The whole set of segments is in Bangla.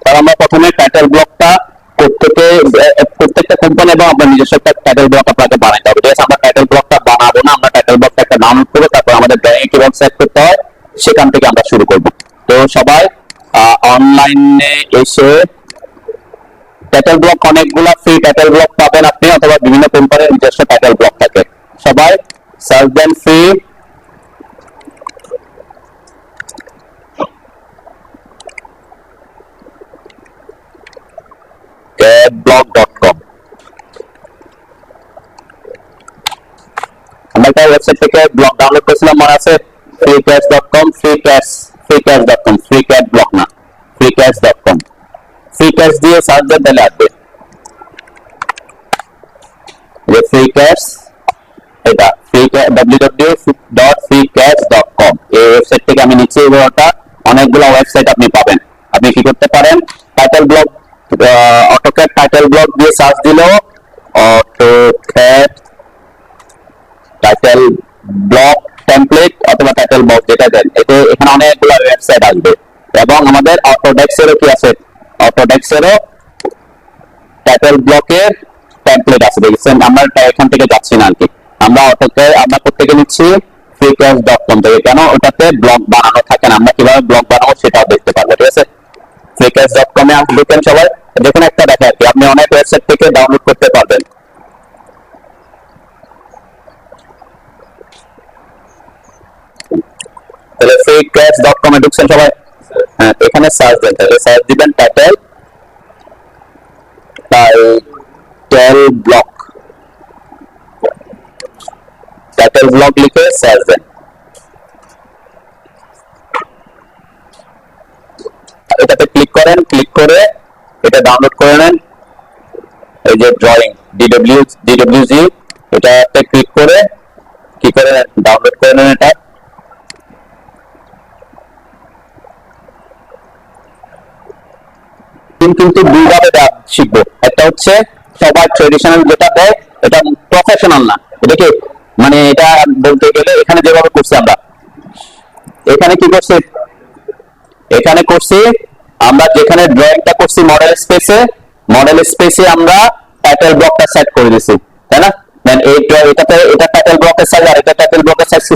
তাহলে আমরা প্রথমে টাইটেল ব্লকটা প্রত্যেকটা কোম্পানি এবং আপনার নিজস্ব একটা টাইটেল ব্লক আপনাকে বানাইতে হবে। ঠিক আছে, আমরা টাইটেল ব্লকটা বানাবো না, আমরা টাইটেল ব্লকটা একটা ডাউনলোড করবো, তারপর আমাদের ড্রয়িং কিভাবে সেট করতে হয় সেখান থেকে আমরা শুরু করব। তো সবাই অনলাইনে এসে টাইটেল ব্লক, অনেকগুলা ফ্রি টাইটেল ব্লক পাবেন আপনি, অথবা বিভিন্ন কোম্পানির নিজস্ব টাইটেল ব্লক থাকে। সবাই সার্চ দেন ফ্রি blog.com। আমরা একটা ওয়েবসাইট থেকে ব্লগ ডাউনলোড করেছিলাম, মনে আছে? freecash.com, freecash.com, freecat ব্লগ না, freecash.com। freecash দিয়ে সার্চ দেন, তাহলে আসবে যে freecash, এটা www.freecash.com। এই ওয়েবসাইট থেকে আমি নিচে ওটা অনেকগুলো ওয়েবসাইট আপনি পাবেন। আপনি কি করতে পারেন, title blog, AutoCAD title blog দিয়ে সার্চ দিলেও অটোক্যাড টাইটেল ব্লক টেমপ্লেট অথবা টাইটেল বক্স যেটা দেন, এখানে অনেকগুলো ওয়েবসাইট আসবে। এবং আমাদের অটোডেস্কেরও কি আছে, অটোডেস্কেরও টাইটেল ব্লকের টেমপ্লেট আছে, দেখছেন? আমরা এখান থেকে যাচ্ছি না আর কি, আমরা প্রত্যেকে নিচ্ছি freecash.com থেকে। কেন? ওটাতে ব্লগ বানানো থাকে না, আমরা কিভাবে ব্লগ বানাবো সেটাও দেখতে পারবো। ঠিক আছে, freecash.com এ দেখেন সবাই, দেখুন একটা দেখে আর কি, আপনি অনেক ওয়েবসাইট থেকে ডাউনলোড করতে পারবেন। তাহলে freecash.com এ ঢুকছেন সবাই, হ্যাঁ, এখানে সার্চ দেন, তাহলে সার্চ দিবেন টাইটেল ব্লক, টাইটেল ব্লক লিখে সার্চ দেন। এটাতে ক্লিক করেন, ক্লিক করে এটা ডাউনলোড করে নেন। এই যে ড্রয়িং DWG, এটাতে ক্লিক করে কি করে ডাউনলোড করে নেন। এটা কিন্তু দুইভাবে শিখবো, একটা হচ্ছে সবার ট্রেডিশনাল যেটা দেয়, এটা প্রফেশনাল না, এটা কি মানে এটা বলতে গেলে এখানে যেভাবে করছি আমরা, এখানে কি করছি, এখানে করছি আমরা যেখানে ড্রয়িংটা করছি মডেল স্পেসে আমরা টাইটেল ব্লকটা সেট করে দিছি, তাই না? দেন এটা টাইটেল ব্লকের সাইজ আর এটা টাইটেল ব্লকের সাইজ কি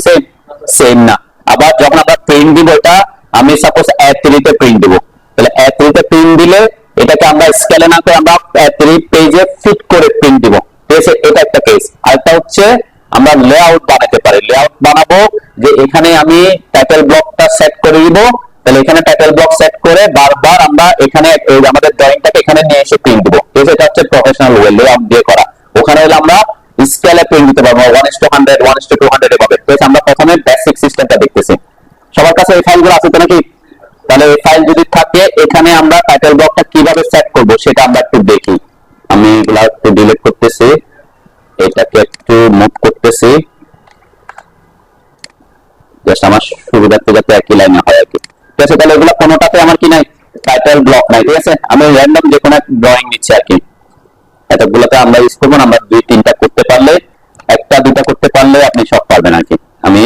সেম না। আবার যখন আমরা প্রিন্ট দিব, এটা আমি সাপোজ A3 তে প্রিন্ট দিব, তাহলে A3 তে প্রিন্ট দিলে এটাকে আমরা স্কেলে না করে আমরা A3 পেজে ফিট করে প্রিন্ট দিব। ঠিক আছে, এটা একটা কেস। আরেকটা হচ্ছে আমরা লেআউট বানাতে পারি, লেআউট বানাবো যে এখানে আমি টাইটেল ব্লকটা সেট করে দিব, তাহলে এখানে টাইটেল ব্লক সেট করে বারবার আমরা এখানে আমাদের ড্রয়িংটাকে এখানে নিয়ে এসে প্রিন্ট দিব। ঠিক আছে, এটা হচ্ছে প্রফেশনাল ওয়ে, লেআউট দিয়ে করা। ওখানে হলে আমরা স্কেলে প্রিন্ট দিতে পারবো 1:100, 1:200 এভাবে। ঠিক আছে, আমরা প্রথমে বেসিক সিস্টেমটা দেখতেছি। সবার কাছে এই ফাইলগুলো আছে তো নাকি? তাহলে এই ফাইল যদি থাকে, এখানে আমরা টাইটেল ব্লকটা কিভাবে সেট করব সেটা আমরা একটু দেখি। আমি এগুলা একটু ডিলিট করতেছি, এটাকে একটু মুভ করতেছি, জাস্ট আমার সুবিধার্থে যাতে একই লাইনে হয় আর কি। ঠিক আছে, তাহলে এগুলো কোনোটাতে আমার কি নাই, টাইটেল ব্লক নাই। ঠিক আছে, আমি র্যান্ডম যে কোনো একটা ড্রয়িং নিচ্ছি আর কি, এতগুলোতে আমরা ইউজ করবো না, আমরা 2-3টা করতে পারলে, 1-2টা করতে পারলে আপনি সব পারবেন আর কি। আমি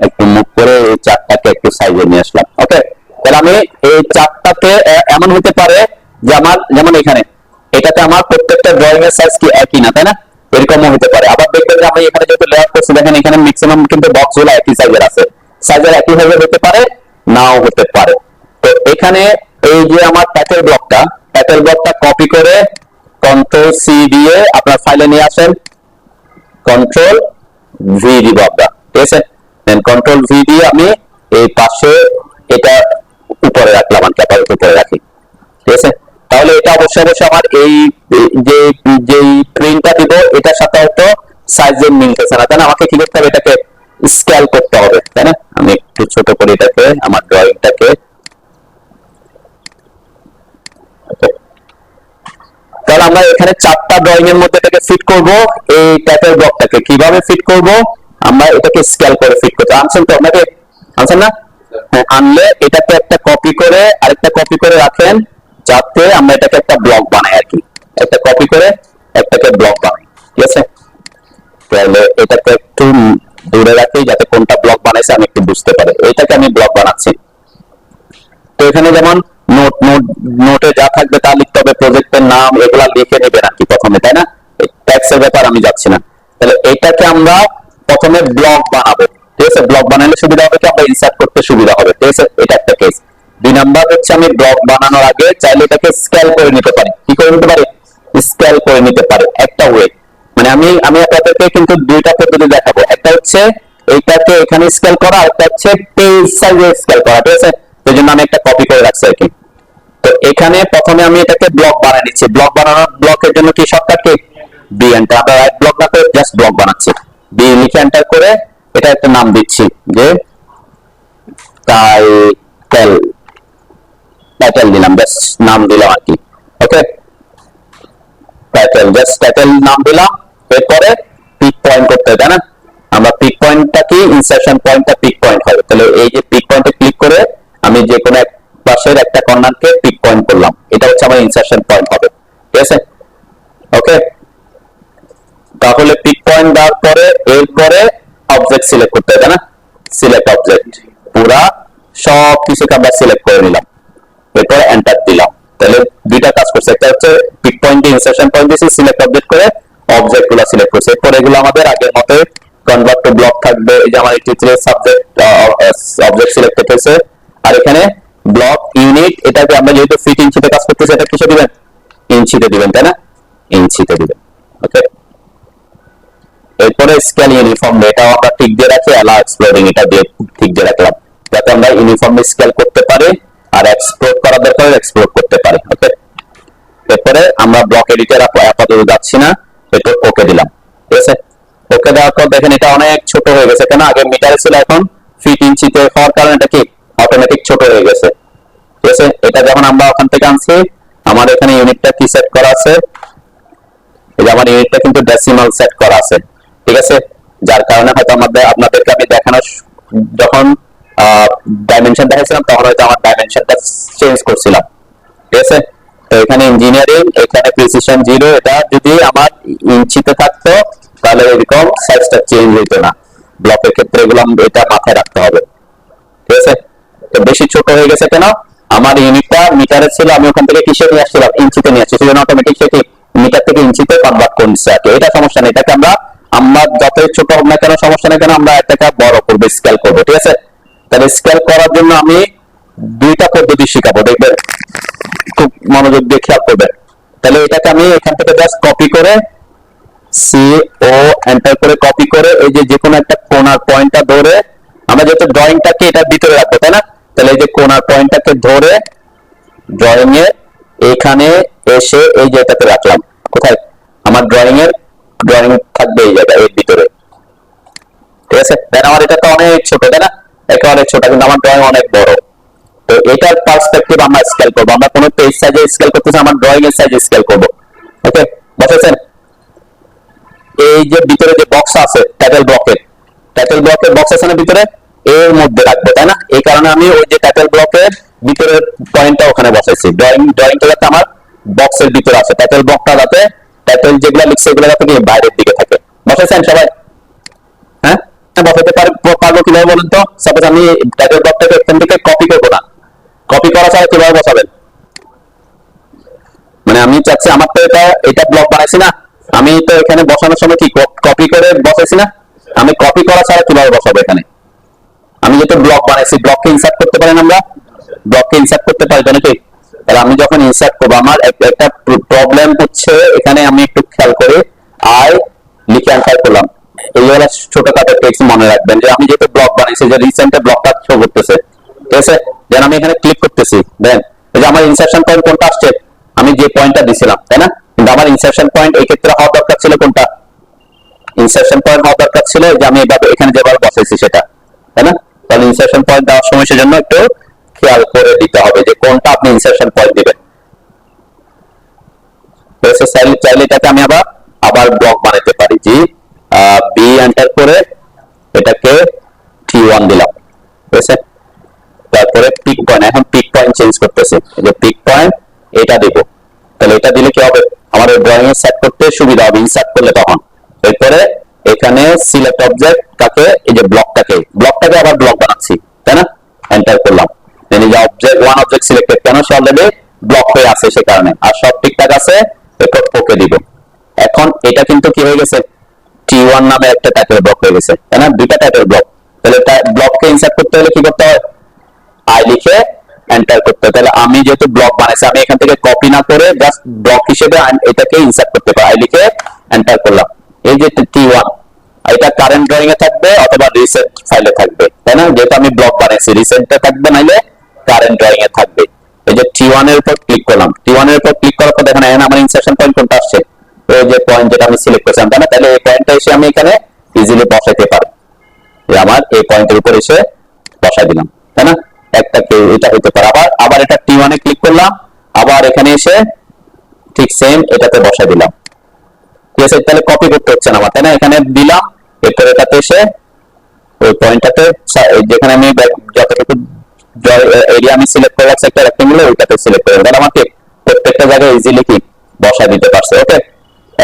একটু মুভ করে এই 4টাকে একটু সাইজে নিয়ে আসলাম। ওকে, তাহলে আমি এই 4টাতে এমন হতে পারে যে আমার যেমন এখানে এটাতে আমার প্রত্যেকটা ড্রয়িং এর সাইজ কি একই না, তাই না? এরকমও হতে পারে। আবার দেখবেন যে আমি এখানে যেহেতু লেআউট করছি, দেখেন এখানে ম্যাক্সিমাম কিন্তু বক্সগুলো একই সাইজের আছে, সাইজের একই ভাবে হতে পারে, নাও হতে পারে। তো এখানে এই যে আমার টাইটেল ব্লকটা কপি করে Ctrl+C দিয়ে আপনার ফাইলে নিয়ে আসেন, Ctrl+V দিব আমরা। ঠিক আছে, দেন Ctrl+V দিয়ে আমি এই পাশে এটা উপরে রাখলাম, আমি আপাতত উপরে রাখি। ঠিক আছে, তাহলে এটা অবশ্যই আমার এই যে প্রিন্টটা দিব এটার সাথে হয়তো সাইজের মিলতেছে না, তাই না? আমাকে কি করতে হবে, এটাকে স্কেল করতে হবে, তাই না? আমি একটু ছোট করে এটাকে আমার ড্রয়িংটাকে, তাহলে আমরা এখানে 4টা ড্রয়িং এর মধ্যে এটাকে ফিট করব। এই টাইটেল ব্লকটাকে কিভাবে ফিট করব, আমরা এটাকে স্কেল করে ফিট করতে আনছেন তো আপনাকে, আনছেন না? হ্যাঁ, আনলে এটাকে একটা কপি করে আরেকটা কপি করে রাখেন, যাতে আমরা এটাকে একটা ব্লক বানাই আর কি, একটা কপি করে একটাকে ব্লক বানাই। ঠিক আছে, তাহলে এটাকে একটু দূরে রাখি যাতে কোনটা ব্লক বানাইছে আমি একটু বুঝতে পারি। এটাকে আমি ব্লক বানাচ্ছি। তো এখানে যেমন নোট নোটে যা থাকবে তা লিখতে হবে, প্রজেক্টের নাম এগুলা লিখে নেবেন আর কি প্রথমে, তাই না? ট্যাক্সের ব্যাপার আমি যাচ্ছি না। তাহলে এটাকে আমরা প্রথমে ব্লক বানাবো, ঠিক আছে? ব্লক বানালে সুবিধা হবে কি, আমরা ইনসার্ট করতে সুবিধা হবে, ঠিক আছে? এটা একটা কেস। 2 নাম্বার হচ্ছে আমি ব্লক বানানোর আগে চাইলে এটাকে স্কেল করে নিতে পারি। কি করে নিতে পারি? স্কেল করে নিতে পারি, একটা ওয়ে। মানে আমি আপনাদেরকে কিন্তু দুইটা পদ্ধতি দেখাবো, একটা হচ্ছে এইটাকে এখানে স্কেল করা, আর একটা হচ্ছে পেজ সাইজে স্কেল করা, ঠিক আছে? সেই জন্য আমি একটা কপি করে রাখছি আর কি। তো এখানে প্রথমে আমি এটাকে ব্লক বানিয়ে নিচ্ছি। ব্লক বানানোর ব্লকের জন্য কি শর্টকাট কি? B enter. আমরা রাইট ব্লক না করে জাস্ট ব্লক বানাচ্ছি, বি লিখে এন্টার করে এটা একটা নাম দিচ্ছি যে টাইটেল, টাইটেল দিলাম, জাস্ট নাম দিলাম আর কি। ওকে, টাইটেল, জাস্ট টাইটেল নাম দিলাম। এরপরে পিক পয়েন্ট করতে হবে, তাই না? আমরা পিক পয়েন্টটা কি, ইনসার্শন পয়েন্টটা পিক পয়েন্ট হবে। তাহলে এই যে পিক পয়েন্টে ক্লিক করে আমি যে কোনো এক পাশের একটা কর্নারকে পিক পয়েন্ট করলাম, এটা হচ্ছে আমার ইনসার্শন পয়েন্ট হবে, ঠিক আছে? ওকে, তাহলে পিক পয়েন্ট দেওয়ার পরে এরপরে অবজেক্ট সিলেক্ট করতে হবে, তাই না? সিলেক্ট অবজেক্ট, পুরা সব কিছুকে আমরা সিলেক্ট করে নিলাম, এরপরে এন্টার দিলাম। তাহলে দুইটা কাজ করছে, একটা হচ্ছে পিক পয়েন্টে ইনসার্শন পয়েন্ট দিয়েছি, সিলেক্ট অবজেক্ট করে অবজেক্ট গুলো সিলেক্ট করছে। এরপর এগুলো আমাদের আগের মতো কনভার্ট টু ব্লক থাকবে। এই যে আমার এই টিচার সাবজেক্ট অবজেক্ট সিলেক্টেড হয়েছে, আর এখানে ব্লক ইউনিট, এটাকে আমরা যেহেতু ফিট ইঞ্চিতে কাজ করতেছি, এটা কিসে দিবেন? ইঞ্চিতে দিবেন, তাই না? ইঞ্চিতে দিবেন। ওকে, এরপরে স্কেল ইউনিফর্ম, এটাও আমরা ঠিক দিয়ে রাখি, অ্যালাউ এক্সপ্লোরিং এটা দিয়ে ঠিক দিয়ে রাখলাম, যাতে আমরা ইউনিফর্মলি স্কেল করতে পারি, আর এক্সপ্লোর করার দরকার এক্সপ্লোর করতে পারি। ওকে, এরপরে আমরা ব্লক এডিটর আপাতত যাচ্ছি না, এরপর ওকে দিলাম, ঠিক আছে? ওকে দেওয়ার পর দেখেন এটা অনেক ছোট হয়ে গেছে, কেন? আগে মিটারে ছিল, এখন ফিট ইঞ্চিতে হওয়ার কারণে এটা কি অটোমেটিক ছোট হয়ে গেছে, ঠিক আছে? এটা যখন আমরা ওখান থেকে আনছি, আমার এখানে ইউনিটটা কি সেট করা আছে, এই যে আমার ইউনিটটা কিন্তু ডেসিমাল সেট করা আছে, ঠিক আছে? যার কারণে হয়তো আপনাদেরকে আমি দেখানোর যখন ডাইমেনশন দেখাইছিলাম তখন হয়তো আমার ডাইমেনশনটা চেঞ্জ করছিলাম, ঠিক আছে? তো এখানে ইঞ্জিনিয়ারিং, এখানে প্রিসিশন 0, এটা যদি আমার ইঞ্চিতে থাকতো তাহলে এরকম সাইজটা চেঞ্জ হইতো না। ব্লকের ক্ষেত্রে এগুলো এটা মাথায় রাখতে হবে, ঠিক আছে? তো বেশি ছোট হয়ে গেছে কেন? আমার ইউনিটটা মিটারে ছিল, আমি ওখান থেকে কিসে নিয়ে আসছিলাম? ইঞ্চিতে নিয়ে আসছি, সেজন্য অটোমেটিক সেটি মিটার থেকে ইঞ্চিতে কনভার্ট করে নিচ্ছে। এটা সমস্যা নেই, এটাকে আমরা যতই ছোট হোক না কেন সমস্যা নেই, কেন আমরা এটাকে বড় করবো, স্কেল করবো, ঠিক আছে? তাহলে স্কেল করার জন্য আমি দুইটা পদ্ধতি শিখাবো, দেখবেন, খুব মনোযোগ দিয়ে খেয়াল করবেন। তাহলে এটাকে আমি এখান থেকে জাস্ট কপি করে সি ও এন্টার করে কপি করে এই যে কোনো একটা কোণার পয়েন্টটা ধরে, আমরা যেহেতু ড্রয়িংটাকে এটার ভিতরে রাখবো, তাই না? তাহলে এই যে কোণার পয়েন্টটাকে ধরে ড্রয়িং এর এখানে এসে এই যে এটাতে রাখলাম। কোথায়? আমার ড্রয়িং থাকবে এই জায়গায়, এর ভিতরে, ঠিক আছে? দেন আমার এটা তো অনেক ছোট, তাই না? একেবারে ছোট, কিন্তু আমার ড্রয়িং অনেক বড়। তো এটার পার্সপেক্টিভ আমরা স্কেল করবো, আমরা কোনো পেজ সাইজে স্কেল করতেছি, আমার ড্রয়িং এর সাইজে স্কেল করবো। ওকে, বুঝেছেন? এই যে ভিতরে যে বক্স আছে টাইটেল ব্লকের বক্স আছে না ভিতরে, এর মধ্যে রাখবো, তাই না? এই কারণে আমি ওই যে টাইটেল ব্লকের ভিতরের পয়েন্টটা ওখানে বসাইছি, ড্রয়িংটা যাতে আমার বক্সের ভিতরে আছে, টাইটেল ব্লকটা যাতে টাইটেল যেগুলো লিখছে এগুলো যাতে বাইরের দিকে থাকে। বসাইছেন সবাই? হ্যাঁ, বসাতে পারবো কিভাবে বলুন তো? সাপোজ আমি টাইটেল ব্লকটাকে এখান থেকে কপি করবো না, কপি করা ছাড়া কিভাবে বসাবেন? মানে আমি চাচ্ছি, আমার তো এটা ব্লক বানাইছি না, আমি তো এখানে বসানোর সময় কি কপি করে বসাইছি না, আমি কপি করা ছাড়া কিভাবে বসাবো এখানে? আমি যেহেতু ব্লক বানাইছি, ব্লককে ইনসার্ট করতে পারেন, আমরা ব্লককে ইনসার্ট করতে পারি তো নাকি? তাহলে আমি যখন ইনসার্ট করবো, আমার একটা প্রবলেম হচ্ছে এখানে, আমি একটু খেয়াল করে আই লিখে এন্টার করলাম, এইগুলো ছোটখাটো টেক্সট মনে রাখবেন যে আমি যেহেতু ব্লক বানাইছি, যে রিসেন্ট ব্লকটা শো করতেছে, ঠিক আছে? দেন আমি এখানে ক্লিক করতেছি, দেন এই যে আমার ইনসার্শন পয়েন্ট কোনটা আসছে, আমি যে পয়েন্টটা দিছিলাম, তাই না? কিন্তু আমার ইনসার্শন পয়েন্ট এই ক্ষেত্রে হওয়া দরকার ছিল কোনটা? ইনসার্শন পয়েন্ট হওয়া দরকার ছিল যে আমি এভাবে এখানে যেভাবে বসাইছি সেটা, তাই না? তাহলে ইনসার্শন পয়েন্ট দেওয়ার সময় সেজন্য একটু খেয়াল করে দিতে হবে যে কোনটা আপনি ইনসার্শন পয়েন্ট দিবেন। চাইলে এটাকে আমি আবার ব্লক বানাতে পারি, জি বি এন্টার করে এটাকে T1 দিলাম, ঠিক আছে? তারপরে পিক পয়েন্ট, এখন পিক পয়েন্ট চেঞ্জ করতেছি, যে পিক পয়েন্ট এটা দিব। তাহলে এটা দিলে কি হবে? আমার ড্রয়িং এ সেট করতে সুবিধা হবে, ইনসার্ট করলে তখন। এরপরে এখানে সিলেক্ট অবজেক্ট কাকে, এই যে ব্লকটাকে আবার ব্লক বানাচ্ছি, তাই না? এন্টার করলাম, এই যে অবজেক্ট ওয়ান অবজেক্ট সিলেক্টেড, কেন? সে অলরেডি আছে সে কারণে, আর সব ঠিকঠাক আছে এরপর ওকে দিব। এখন এটা কিন্তু কি হয়ে গেছে, T1 নামে একটা টাইটেল ব্লক হয়ে গেছে, তাই না? দুইটা টাইটেল ব্লক। তাহলে ব্লককে ইনসার্ট করতে হলে কি করতে হয়, আই লিখে এন্টার করতে হয়। তাহলে আমি যেহেতু ব্লক বানাইছি, আমি এখান থেকে কপি না করে জাস্ট ব্লক হিসেবে এটাকে ইনসার্ট করতে পারি। আই লিখে এন্টার করলাম। এই যে T1, এটা কারেন্ট ড্রয়িং এ থাকবে অথবা রিসেন্ট ফাইলে থাকবে, তাই না? যেহেতু আমি ব্লক বানাইছি, রিসেন্টে থাকবে নাইলে কারেন্ট ড্রয়িং এ থাকবে। এই যে T1 এর উপর ক্লিক করলাম, T1 এর উপর ক্লিক করার পর দেখেন এখানে আমার ইনসার্শন পয়েন্ট কোনটা আসছে, এই যে পয়েন্ট যেটা আমি সিলেক্ট করেছিলাম, তাই না? তাহলে এই পয়েন্টটা এসে আমি এখানে ইজিলি বসাইতে পারি। আমার এই পয়েন্টের উপর এসে বসাই দিলাম, তাই না? একটা এটা হতে পারে। আবার এটা T1 এ ক্লিক করলাম, আবার এখানে এসে ঠিক সেম এটাতে বসাই দিলাম। ঠিক আছে, তাহলে কপি করতে হচ্ছে না আমার, তাই না? এখানে দিলাম, এরপর এটাতে এসে ওই পয়েন্টটাতে যেখানে আমি যতটুকু এরিয়া আমি সিলেক্ট করে রাখছি একটা রেক্টেঙ্গুলার, ওইটাতে সিলেক্ট করে তাহলে আমাকে প্রত্যেকটা জায়গায় ইজিলি কি বসাই দিতে পারছে। ওকে,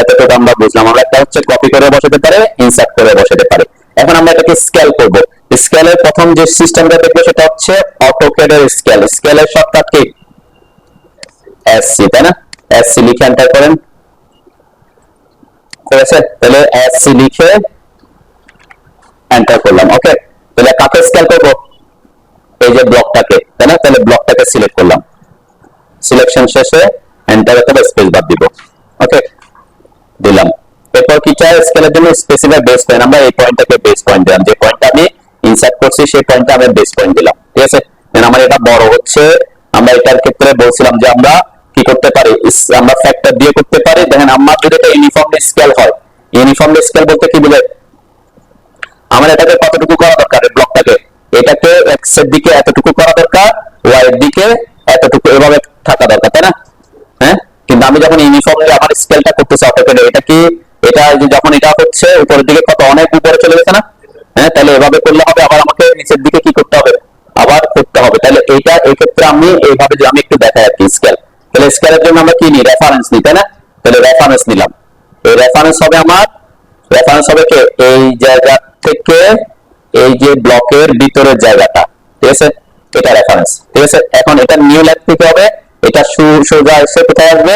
এতটুকু আমরা বুঝলাম। আমরা একটা হচ্ছে কপি করে বসাতে পারে, ইনসার্ট করে বসাতে পারে। এখন আমরা এটাকে স্কেল করব। স্কেলের প্রথম যে সিস্টেমটা দেখবো সেটা হচ্ছে অটোক্যাড এর স্কেল। স্কেলের শর্টকাট কি এসসি, তাই না? এসসি লিখে এন্টার করেন, করেছে? তাহলে এসসি লিখে এন্টার করলাম। ওকে, তাহলে কাকে স্কেল করব, এই যে ব্লকটাকে, তাই না? তাহলে ব্লকটাকে সিলেক্ট করলাম, সিলেকশন শেষে এন্টার অথবা স্পেস বার দিব। ওকে, দিলাম। এরপর কি চাই, স্কেলের জন্য স্পেসিফাই বেস পয়েন্ট, আমরা এই পয়েন্টটাকে বেস পয়েন্ট দিলাম, যে পয়েন্টটা আমি ইনসার্ট করছি সেই পয়েন্টটা আমি বেস পয়েন্ট দিলাম। ঠিক আছে, দেন আমার এটা বড় হচ্ছে। আমরা এটার ক্ষেত্রে বলছিলাম যে আমরা কি করতে পারি, আমরা ফ্যাক্টর দিয়ে করতে পারি। দেখেন আমার যদি এটা ইউনিফর্মলি স্কেল হয়, ইউনিফর্মলি স্কেল বলতে কি বলে, আমার এটাকে কতটুকু করা দরকার, ব্লকটাকে এটাকে এক্স এর দিকে এতটুকু করা দরকার, ওয়াই এর দিকে এতটুকু, এভাবে থাকা দরকার, তাই না? হ্যাঁ, কিন্তু আমি যখন ইউনিফর্মলি আমার স্কেলটা করতেছি অটোক্যাডে, এটা কি, এটা যখন এটা হচ্ছে উপরের দিকে কত অনেক উপরে চলে গেছে না? হ্যাঁ, তাহলে এভাবে করলে হবে, আবার আমাকে নিচের দিকে কি করতে হবে, আবার করতে হবে। তাহলে এইটা এই ক্ষেত্রে আমি এইভাবে যে আমি একটু দেখাই আর কি স্কেল। তাহলে স্কেলের জন্য আমরা কি নিই, রেফারেন্স নিই, তাই না? তাহলে রেফারেন্স নিলাম। এই রেফারেন্স হবে আমার, রেফারেন্স হবে কি এই জায়গা থেকে এই যে ব্লকের ভিতরের জায়গাটা, ঠিক আছে? এটা রেফারেন্স। ঠিক আছে, এখন এটা নিউ লাইন থেকে হবে, এটা সোজা এসে কোথায় আসবে,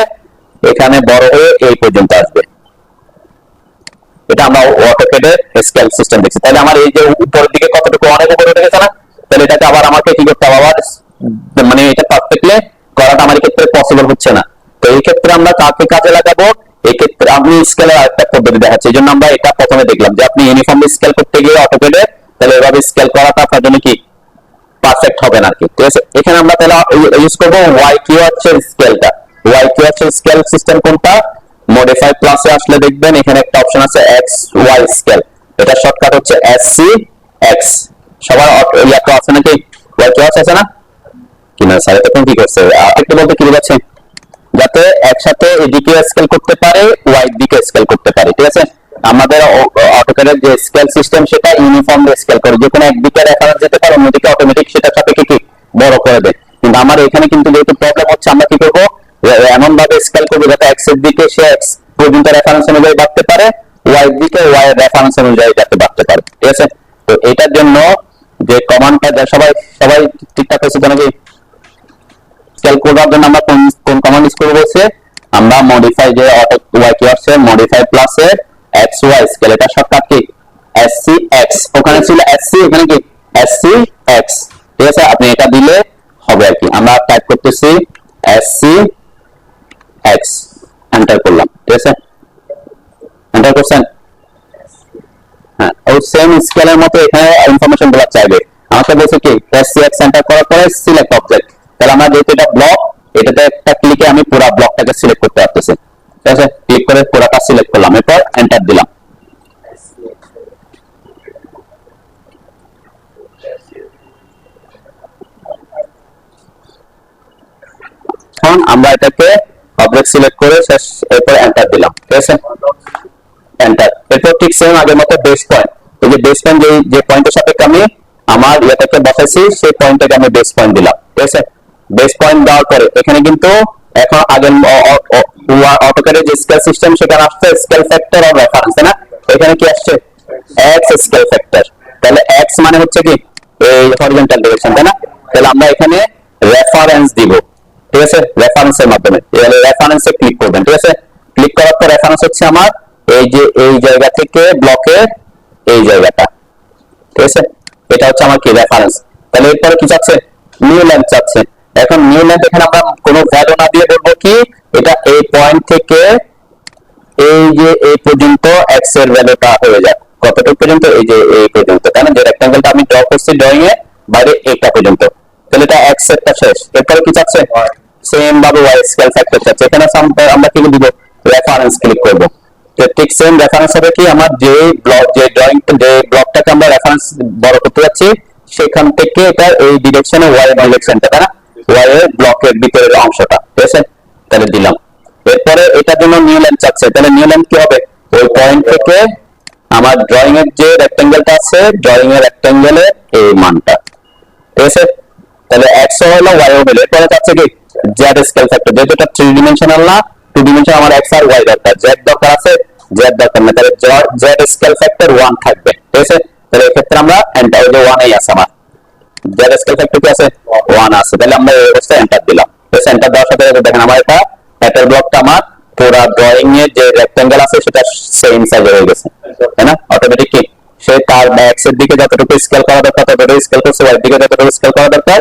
এখানে বড় হয়ে এই পর্যন্ত আসবে। এটা আমরা অটোক্যাডের স্কেল সিস্টেম দেখছি। তাহলে আমার এই যে উপরের দিকে কতটুকু অনেক উপরে উঠে গেছে না, তাহলে এটাকে আবার আমাকে কি করতে হবে, আবার মানে এটা পারফেক্টলি করাটা আমার ক্ষেত্রে পসিবল হচ্ছে না। তো এই ক্ষেত্রে আমরা কাকে কাজে লাগাবো, এই ক্ষেত্রে আমি স্কেলের আরেকটা পদ্ধতি দেখাচ্ছি। এই জন্য আমরা এটা প্রথমে দেখলাম যে আপনি ইউনিফর্মলি স্কেল করতে গিয়ে অটোক্যাডে, তাহলে এভাবে স্কেল করাটা আপনার জন্য কি পারফেক্ট হবে না আর কি। ঠিক আছে, এখানে আমরা তাহলে ইউজ করবো ওয়াই কিউ হচ্ছে স্কেলটা। ওয়াই কিউ হচ্ছে স্কেল সিস্টেম কোনটা, মডিফাই প্লাসে আসলে দেখবেন এখানে একটা অপশন আছে এক্স ওয়াই স্কেল, এটা শর্টকাট হচ্ছে এসসি এক্স। সবার ইয়াটা আছে নাকি, ওয়াই কিউ আছে না কিনা? স্যার তখন কি করছে একটু বলতে কি বোঝাচ্ছে, যাতে একসাথে এদিকে স্কেল করতে পারে, ওয়াই দিকে স্কেল করতে পারে। ঠিক আছে, আমাদের অটোক্যাডের যে স্কেল সিস্টেম সেটা ইউনিফর্মলি স্কেল করে, যে কোনো একদিকে রেফারেন্স যেতে পারে, অন্যদিকে অটোমেটিক সেটা সাপেক্ষে কি বড় করে দেয়। কিন্তু আমার এখানে কিন্তু যেহেতু প্রবলেম হচ্ছে, আমরা কি করবো, এমন ভাবে স্কেল করবো যাতে এক্স এর দিকে সে এক্স পর্যন্ত রেফারেন্স অনুযায়ী বাড়তে পারে, ওয়াই এর দিকে ওয়াই এর রেফারেন্স অনুযায়ী যাতে বাড়তে পারে। ঠিক আছে, তো এটার জন্য যে কমান্ডটা সবাই সবাই ঠিকঠাক হয়েছে নাকি, স্কেল করার জন্য আমরা কোন কমান্ড ইউজ করব বলছে, আমরা মডিফাই যে অটো ওয়াই কি আছে, মডিফাই প্লাস এর এক্স ওয়াই স্কেল, এটা শর্টকাট কি এসসি এক্স, ওখানে ছিল এসসি, এখানে কি এসসি এক্স। ঠিক আছে, আপনি এটা দিলে হবে আর কি। আমরা টাইপ করতেছি এসসি এক্স, এন্টার করলাম। ঠিক আছে, এন্টার করছেন? হ্যাঁ, ওই সেম স্কেলের মতো এখানে ইনফরমেশন গুলো চাইবে। আমাকে বলছে কি এসসি এক্স এন্টার করার পরে সিলেক্ট অবজেক্ট, তাহলে আমরা যেহেতু এটা ব্লক, এটাতে একটা ক্লিকে আমি পুরো ব্লকটাকে সিলেক্ট করতে পারতেছি। ঠিক আছে, ক্লিক করে পুরোটা সিলেক্ট করলাম, এরপর এন্টার দিলাম। এখন আমরা এটাকে অবজেক্ট সিলেক্ট করে শেষ, এরপর এন্টার দিলাম। ঠিক আছে, এন্টার। এরপর ঠিক সেম আগের মতো বেস পয়েন্ট, এই যে বেস পয়েন্ট যে পয়েন্টের সাপেক্ষে আমি আমার ইয়েটাকে বসাইছি সেই পয়েন্টটাকে আমি বেস পয়েন্ট দিলাম। ঠিক আছে, বেস পয়েন্ট দেওয়ার পরে এখানে কিন্তু এখন আগের অটোক্যাডের যে স্কেল সিস্টেম সেখানে আসছে স্কেল ফ্যাক্টর আর রেফারেন্স, না? এখানে কি আসছে এক্স স্কেল ফ্যাক্টর। তাহলে এক্স মানে হচ্ছে কি এই হরিজন্টাল ডিরেকশন, তাই না? তাহলে আমরা এখানে রেফারেন্স দিব। ঠিক আছে, রেফারেন্সের মাধ্যমে, তাহলে রেফারেন্সে ক্লিক করবেন। ঠিক আছে, ক্লিক করার পর রেফারেন্স হচ্ছে আমার এই যে এই জায়গা থেকে ব্লকের এই জায়গাটা। ঠিক আছে, এটা হচ্ছে আমার কি রেফারেন্স। তাহলে এরপরে কি চাচ্ছে, নিউ লেন্থ চাচ্ছে। এখন নিউ লেন্থ এখানে আমরা কোনো ভ্যালু না দিয়ে বলবো কি এটা এই পয়েন্ট থেকে এই যে এই পর্যন্ত এক্স এর ভ্যালুটা হয়ে যায় কতটুকু পর্যন্ত, এই যে এই পর্যন্ত, তাই না? যে রেক্টাঙ্গেলটা আমি ড্র করছি ড্রয়িং এ বাইরে এইটা পর্যন্ত, তাহলে এটা এক্স এরটা শেষ। এরপরে কি চাচ্ছে, সেম ভাবে ওয়াই স্কেল ফ্যাক্টর চাচ্ছে। এখানে আমরা কি দিব, রেফারেন্স ক্লিক করব। ঠিক সেম রেফারেন্স হবে কি আমার যে ব্লক, যে ড্রয়িং, যে ব্লকটাকে আমরা রেফারেন্স বড় করতে যাচ্ছি সেখান থেকে এটা এই ডিরেকশনে ওয়াই ডিরেকশনটা, তাই না? ওয়াই এর ব্লকের ভিতরের অংশটা। ঠিক আছে, তাহলে দিলাম। এরপরে এটার জন্য নিউ লেন্থ চাচ্ছে, তাহলে নিউ লেন্থ কি হবে, ওই পয়েন্ট থেকে আমার ড্রয়িং এর যে রেক্টাঙ্গেলটা আছে ড্রয়িং এর রেক্টাঙ্গেলে এই মানটা। ঠিক আছে, তাহলে এক্স হলো ওয়াই হলো। এরপরে চাচ্ছে কি জেড স্কেল ফ্যাক্টর, যেহেতু এটা 3 ডিমেনশনাল না 2 ডিমেনশন, আমার এক্স আর ওয়াই দরকার, জেড দরকার আছে, জেড দরকার না, তাহলে জেড স্কেল ফ্যাক্টর 1 থাকবে। ঠিক আছে, তাহলে এই ক্ষেত্রে আমরা এন্টার, ওই যে 1 এই আছে আমার জেড স্কেল ফ্যাক্টর কি আছে 1 আছে, তাহলে আমরা এই অবস্থায় এন্টার দিলাম। এন্টার দেওয়ার সাথে দেখেন আমার এটা প্যাটার্ন ব্লকটা আমার পুরো ড্রয়িং এর যে রেক্টাঙ্গেল আছে সেটা সেম সাইজ হয়ে গেছে, তাই না? অটোমেটিক কি সে তার এক্স এর দিকে যতটুকু স্কেল করা দরকার ততটুকু স্কেল করছে, ওয়াই এর দিকে যতটুকু স্কেল করা দরকার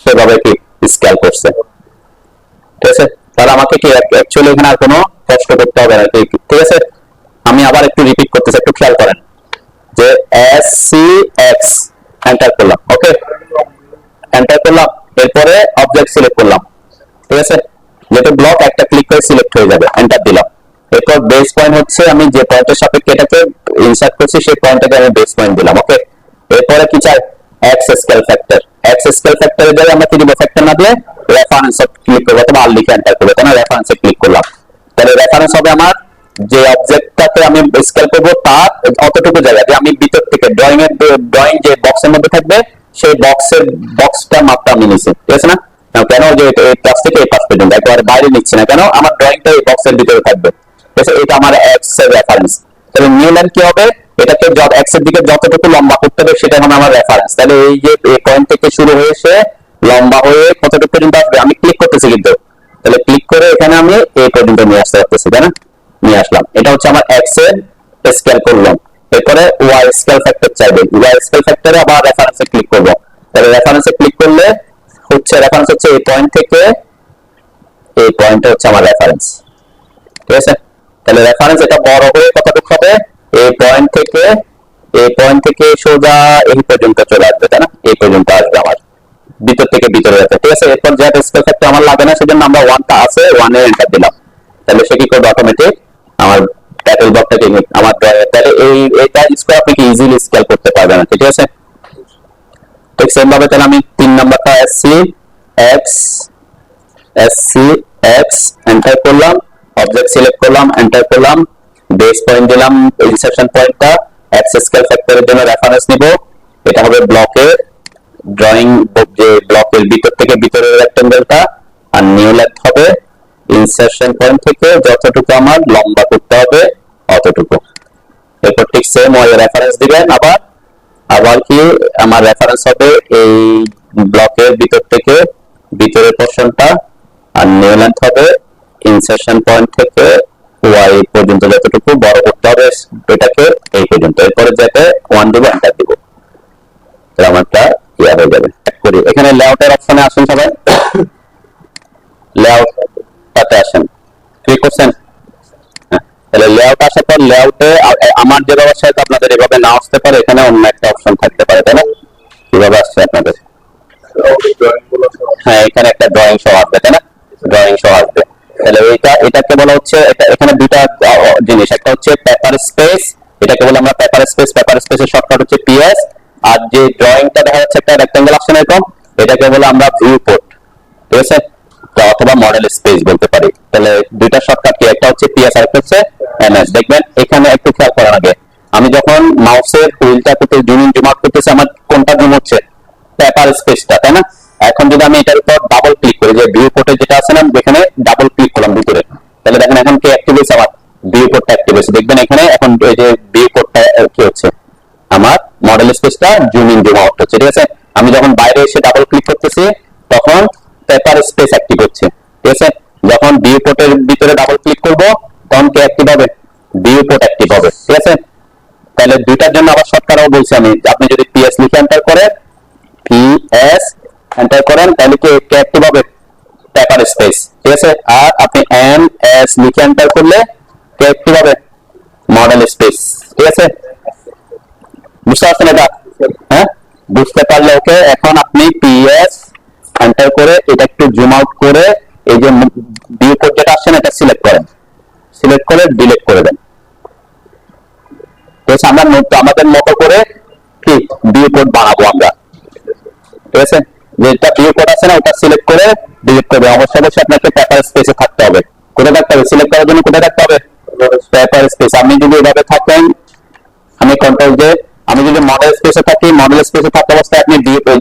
সেভাবে কি স্কেল করছে। ঠিক আছে, তাহলে আমাকে কি অ্যাকচুয়ালি এখানে আর কোনো কষ্ট করতে হবে না। ঠিক আছে, আমি আবার একটু রিপিট করতেছি, একটু খেয়াল করেন যে এস সি এক্স এন্টার করলাম, ওকে এন্টার করলাম, এরপরে অবজেক্ট সিলেক্ট করলাম। ঠিক আছে, যেটা ব্লক একটা ক্লিক করে সিলেক্ট হয়ে যাবে, এন্টার দিলাম। এরপর বেস পয়েন্ট হচ্ছে আমি যে পয়েন্টের সাপেক্ষে এটাকে ইনসার্ট করছি সেই পয়েন্টটাকে আমি বেস পয়েন্ট দিলাম, ওকে। এরপরে কি চাই, X scale factor. X scale ফ্যাক্টরে যাই আমরা কি দিব, ফ্যাক্টর না দিয়ে রেফারেন্স ক্লিক করবো অথবা আর লিখে এন্টার করবো, তাহলে রেফারেন্সে ক্লিক করলাম। তাহলে রেফারেন্স হবে আমার যে অবজেক্টটাকে আমি স্কেল করবো তার অতটুকু জায়গা যে আমি ভিতর থেকে ড্রয়িং এর ড্রয়িং যে বক্সের মধ্যে থাকবে সেই বক্সটা মাপটা আমি নিছি। ঠিক আছে না? কেন যে এই পাশ থেকে এই পাশ পর্যন্ত একেবারে বাইরে নিচ্ছি না, কেন আমার ড্রয়িংটা এই বক্সের ভিতরে থাকবে। এটা আমার এক্স এর রেফারেন্স। তাহলে নিউ লেন্থ কি হবে, এটাকে এক্স এর দিকে যতটুকু লম্বা করতে হবে সেটা হবে আমার রেফারেন্স। তাহলে এই যে এই পয়েন্ট থেকে শুরু হয়ে এসে লম্বা হয়ে কতটুকু পর্যন্ত আসবে আমি ক্লিক করতেছি কিন্তু, তাহলে ক্লিক করে এখানে আমি এই পর্যন্ত নিয়ে আসতে পারতেছি, তাই না? নিয়ে আসলাম, এটা হচ্ছে আমার এক্স এর স্কেল করলাম। এরপরে ওয়াই স্কেল ফ্যাক্টর চাইবে, ওয়াই স্কেল ফ্যাক্টরে আবার রেফারেন্সে ক্লিক করব। তাহলে রেফারেন্সে ক্লিক করলে হচ্ছে রেফারেন্স হচ্ছে এই পয়েন্ট থেকে এই পয়েন্টটা হচ্ছে আমার রেফারেন্স। ঠিক আছে, তাহলে রেফারেন্স এটা বড় হয়ে কতটুকু হবে, এই পয়েন্ট থেকে সোজা এই পর্যন্ত চলে আসবে, তাই না? এই পর্যন্ত আসবে আমার ভিতর থেকে ভিতরে যাচ্ছে। ঠিক আছে, এরপর যে স্কেল ফ্যাক্টর আমার লাগে না সেজন্য আমরা 1টা আছে 1 এ এন্টার দিলাম। তাহলে সে কি করবে, অটোমেটিক আমার টাইটেল ব্লকটাকে আমার তাহলে এইটা স্কোয়ার আপনি কি ইজিলি স্কেল করতে পারবেন না। ঠিক আছে, ঠিক সেম ভাবে তাহলে আমি 3 নাম্বারটা এসসি এক্স এন্টার করলাম, অবজেক্ট সিলেক্ট করলাম, এন্টার করলাম, বেস পয়েন্ট দিলাম, ইনসার্শন পয়েন্টটা এক্স স্কেল ফ্যাক্টরের জন্য রেফারেন্স নিব, এটা হবে ব্লকের ড্রয়িং যে ব্লকের ভিতর থেকে ভিতরের রেক্টাঙ্গেলটা, আর নিউ লেন্থ হবে ইনসার্শন পয়েন্ট থেকে যতটুকু আমার লম্বা করতে হবে অতটুকু। এরপর ঠিক সেম ওই রেফারেন্স দিবেন, আবার কি আমার রেফারেন্স হবে এই ব্লকের ভিতর থেকে ভিতরের পোরশনটা, আর নিউ লেন্থ হবে ইনসার্শন পয়েন্ট থেকে ওয়াই পর্যন্ত যতটুকু বড় করতে হবে এটাকে এই পর্যন্ত। এরপরে যাতে 1 দিব, এন্টার দিব, তাহলে আমারটা ইয়া হয়ে যাবে। করি এখানে লেআউটের অপশনে আসেন সবাই, লেআউটটাতে আসেন, ক্লিক করছেন। তাহলে লেআউট আসার পর লেআউটে আমার যে ব্যবসায় আপনাদের এভাবে না আসতে পারে, এখানে অন্য একটা অপশন থাকতে পারে, তাই না? কিভাবে আসছে আপনাদের, হ্যাঁ এখানে একটা ড্রয়িং সহ আসবে, তাই না? ড্রয়িং সহ আসবে। তাহলে এটাকে বলা হচ্ছে, এখানে দুটা জিনিস, একটা হচ্ছে পেপার স্পেস, এটাকে বলে আমরা পেপার স্পেসের শর্টকাট হচ্ছে পিএস। আর যে ড্রয়িংটা দেখা যাচ্ছে একটা রেক্টাঙ্গেল অপশন এরকম, এটাকে বলে আমরা ভিউ পোর্ট। ঠিক আছে, অথবা মডেল স্পেস বলতে পারি। তাহলে দুইটা শর্টকাট কি, একটা হচ্ছে পিএস আর একটা হচ্ছে এমএস। দেখবেন এখানে একটু খেয়াল করার আগে আমি যখন মাউসের হুইলটা করতে জুম ইন জুম আউট করতেছি আমার কোনটা জুম হচ্ছে, পেপার স্পেসটা, তাই না? এখন যদি আমি এটার উপর ডাবল ক্লিক করি, যে ভিউ পোর্টে যেটা আছে না এখানে ডাবল ক্লিক করলাম ভিতরে, তাহলে দেখেন এখন কি অ্যাক্টিভ হয়েছে, আমার ভিউ পোর্টটা অ্যাক্টিভ হয়েছে। দেখবেন এখানে এখন এই যে ভিউ পোর্টটা কি হচ্ছে, আমার মডেল স্পেসটা জুম ইন জুম আউট হচ্ছে। ঠিক আছে, আমি যখন বাইরে এসে ডাবল ক্লিক করতেছি তখন পেপার স্পেস অ্যাক্টিভ হচ্ছে। ঠিক আছে, তখন কি অ্যাক্টিভ হবে? ভিউ পোর্ট অ্যাক্টিভ হবে, ঠিক আছে। তাহলে দুইটার জন্য আবার শর্টকাটও বলছি আমি, আপনি যদি পিএস লিখে এন্টার করেন, পিএস এন্টার করেন, তাহলে কি অ্যাক্টিভ হবে? পেপার স্পেস, ঠিক আছে। আর আপনি এম এস লিখে এন্টার করলে কি অ্যাক্টিভ হবে? মডেল স্পেস, ঠিক আছে। বুঝতে পারছেন এটা? হ্যাঁ, বুঝতে পারলে ওকে। এখন আপনি পিএস এন্টার করে এটা একটু জুম আউট করে এই যে ভিউ পোর্ট যেটা আসছে এটা সিলেক্ট করেন, সিলেক্ট করে ডিলিট করে দেন। তো আমরা আমাদের মতো করে কি ভিউ পোর্ট বানাবো আমরা, ঠিক আছে। যেটা ভিউ পোর্ট আছে না ওটা সিলেক্ট করে ডিলিট করবে। অবশ্যই অবশ্যই আপনাকে পেপার স্পেসে থাকতে হবে। কোথায় থাকতে হবে? সিলেক্ট করার জন্য কোথায় থাকতে হবে? Paper space. আপনি যদি এভাবে থাকেন, আমি কন্ট্রোল যে, আমি যদি মডেল স্পেসে থাকি, মডেল স্পেসে থাকা অবস্থায় আপনি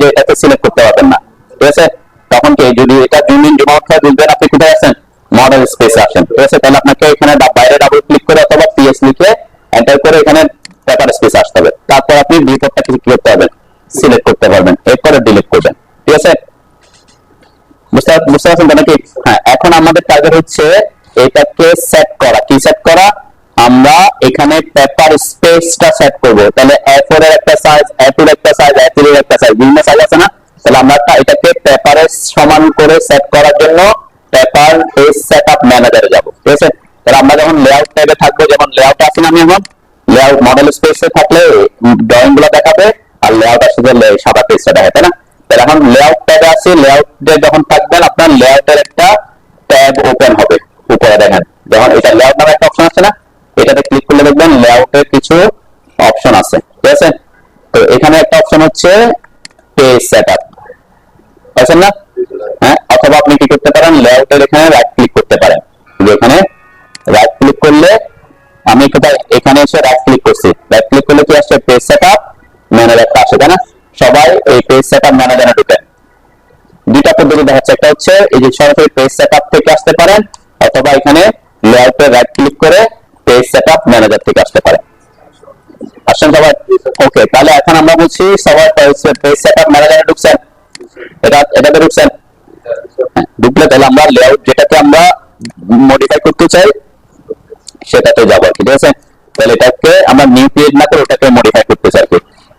এটাকে সিলেক্ট করতে পারবেন না, ঠিক আছে। তখন কি যদি এটা জুম ইন জুম আউট করে বুঝবেন আপনি কোথায় আছেন? মডেল স্পেসে আছেন, ঠিক আছে। তাহলে আপনাকে এখানে বাইরে ডাবল ক্লিক করে অথবা পিএস লিখে এন্টার করে এখানে পেপার স্পেস আসতে হবে। তারপর আপনি ভিউ পোর্টটা কি করতে পারবেন? সিলেক্ট করতে পারবেন, এরপরে ডিলিট করবেন, ঠিক আছে। বুঝতে পারছেন তো নাকি? হ্যাঁ, এখন আমাদের টার্গেট হচ্ছে এটাকে সেট করা। কি সেট করা? আমরা এখানে পেপার স্পেসটা সেট করব। তাহলে A4 এর একটা সাইজ, A2 এর একটা সাইজ, A3 এর একটা সাইজ, বিভিন্ন সাইজ আছে না? তাহলে আমরা এটাকে পেপারের সমান করে সেট করার জন্য পেপার পেজ সেটআপ ম্যানেজারে যাব, ঠিক আছে। তাহলে আমরা যখন লেআউট ট্যাবে থাকবো, যেমন লেআউট আছে না, আমি এখন লেআউট মডেল স্পেসে থাকলে ড্রয়িং গুলো দেখাবে, আর লেআউট আসলে সাদা পেজটা দেখায়, তাই না? তাহলে এখন লেআউট ট্যাবে আছে, লেআউটে যখন থাকবেন আপনার লেআউটের একটা ট্যাব ওপেন হবে উপরে, দেখেন যখন এটা লেআউট নামে একটা অপশন আছে না, এটাতে ক্লিক করলে দেখবেন লেআউটের কিছু অপশন আছে, ঠিক আছে। তো এখানে একটা অপশন হচ্ছে পেজ সেটআপ, বুঝছেন না? হ্যাঁ, অথবা আপনি কি করতে পারেন, লেআউটের এখানে রাইট ক্লিক করতে পারেন। এখানে রাইট ক্লিক করলে, আমি কোথায় এখানে এসে রাইট ক্লিক করছি, রাইট ক্লিক করলে কি আসছে? পেজ সেটআপ ম্যানেজারটা আসে, তাই না? সবাই এই পেজ সেটআপ ম্যানেজারে ঢুকেন। দুইটা পদ্ধতি দেখাচ্ছে, একটা হচ্ছে এই যে সরাসরি পেজ সেটআপ থেকে আসতে পারেন, অথবা এখানে লেআউটে রাইট ক্লিক করে পেজ সেটআপ ম্যানেজার থেকে আসতে পারেন। আসেন সবাই, ওকে। তাহলে এখন আমরা বলছি সবাই পেজ সেটআপ ম্যানেজারে ঢুকছেন, এটাতে ঢুকছেন। ঢুকলে তাহলে আমরা লেআউট যেটাকে আমরা মডিফাই করতে চাই সেটাতে যাবো, ঠিক আছে। তাহলে এটাকে আমরা নিউ পেজ না করে ওটাকে মডিফাই করতে চাই।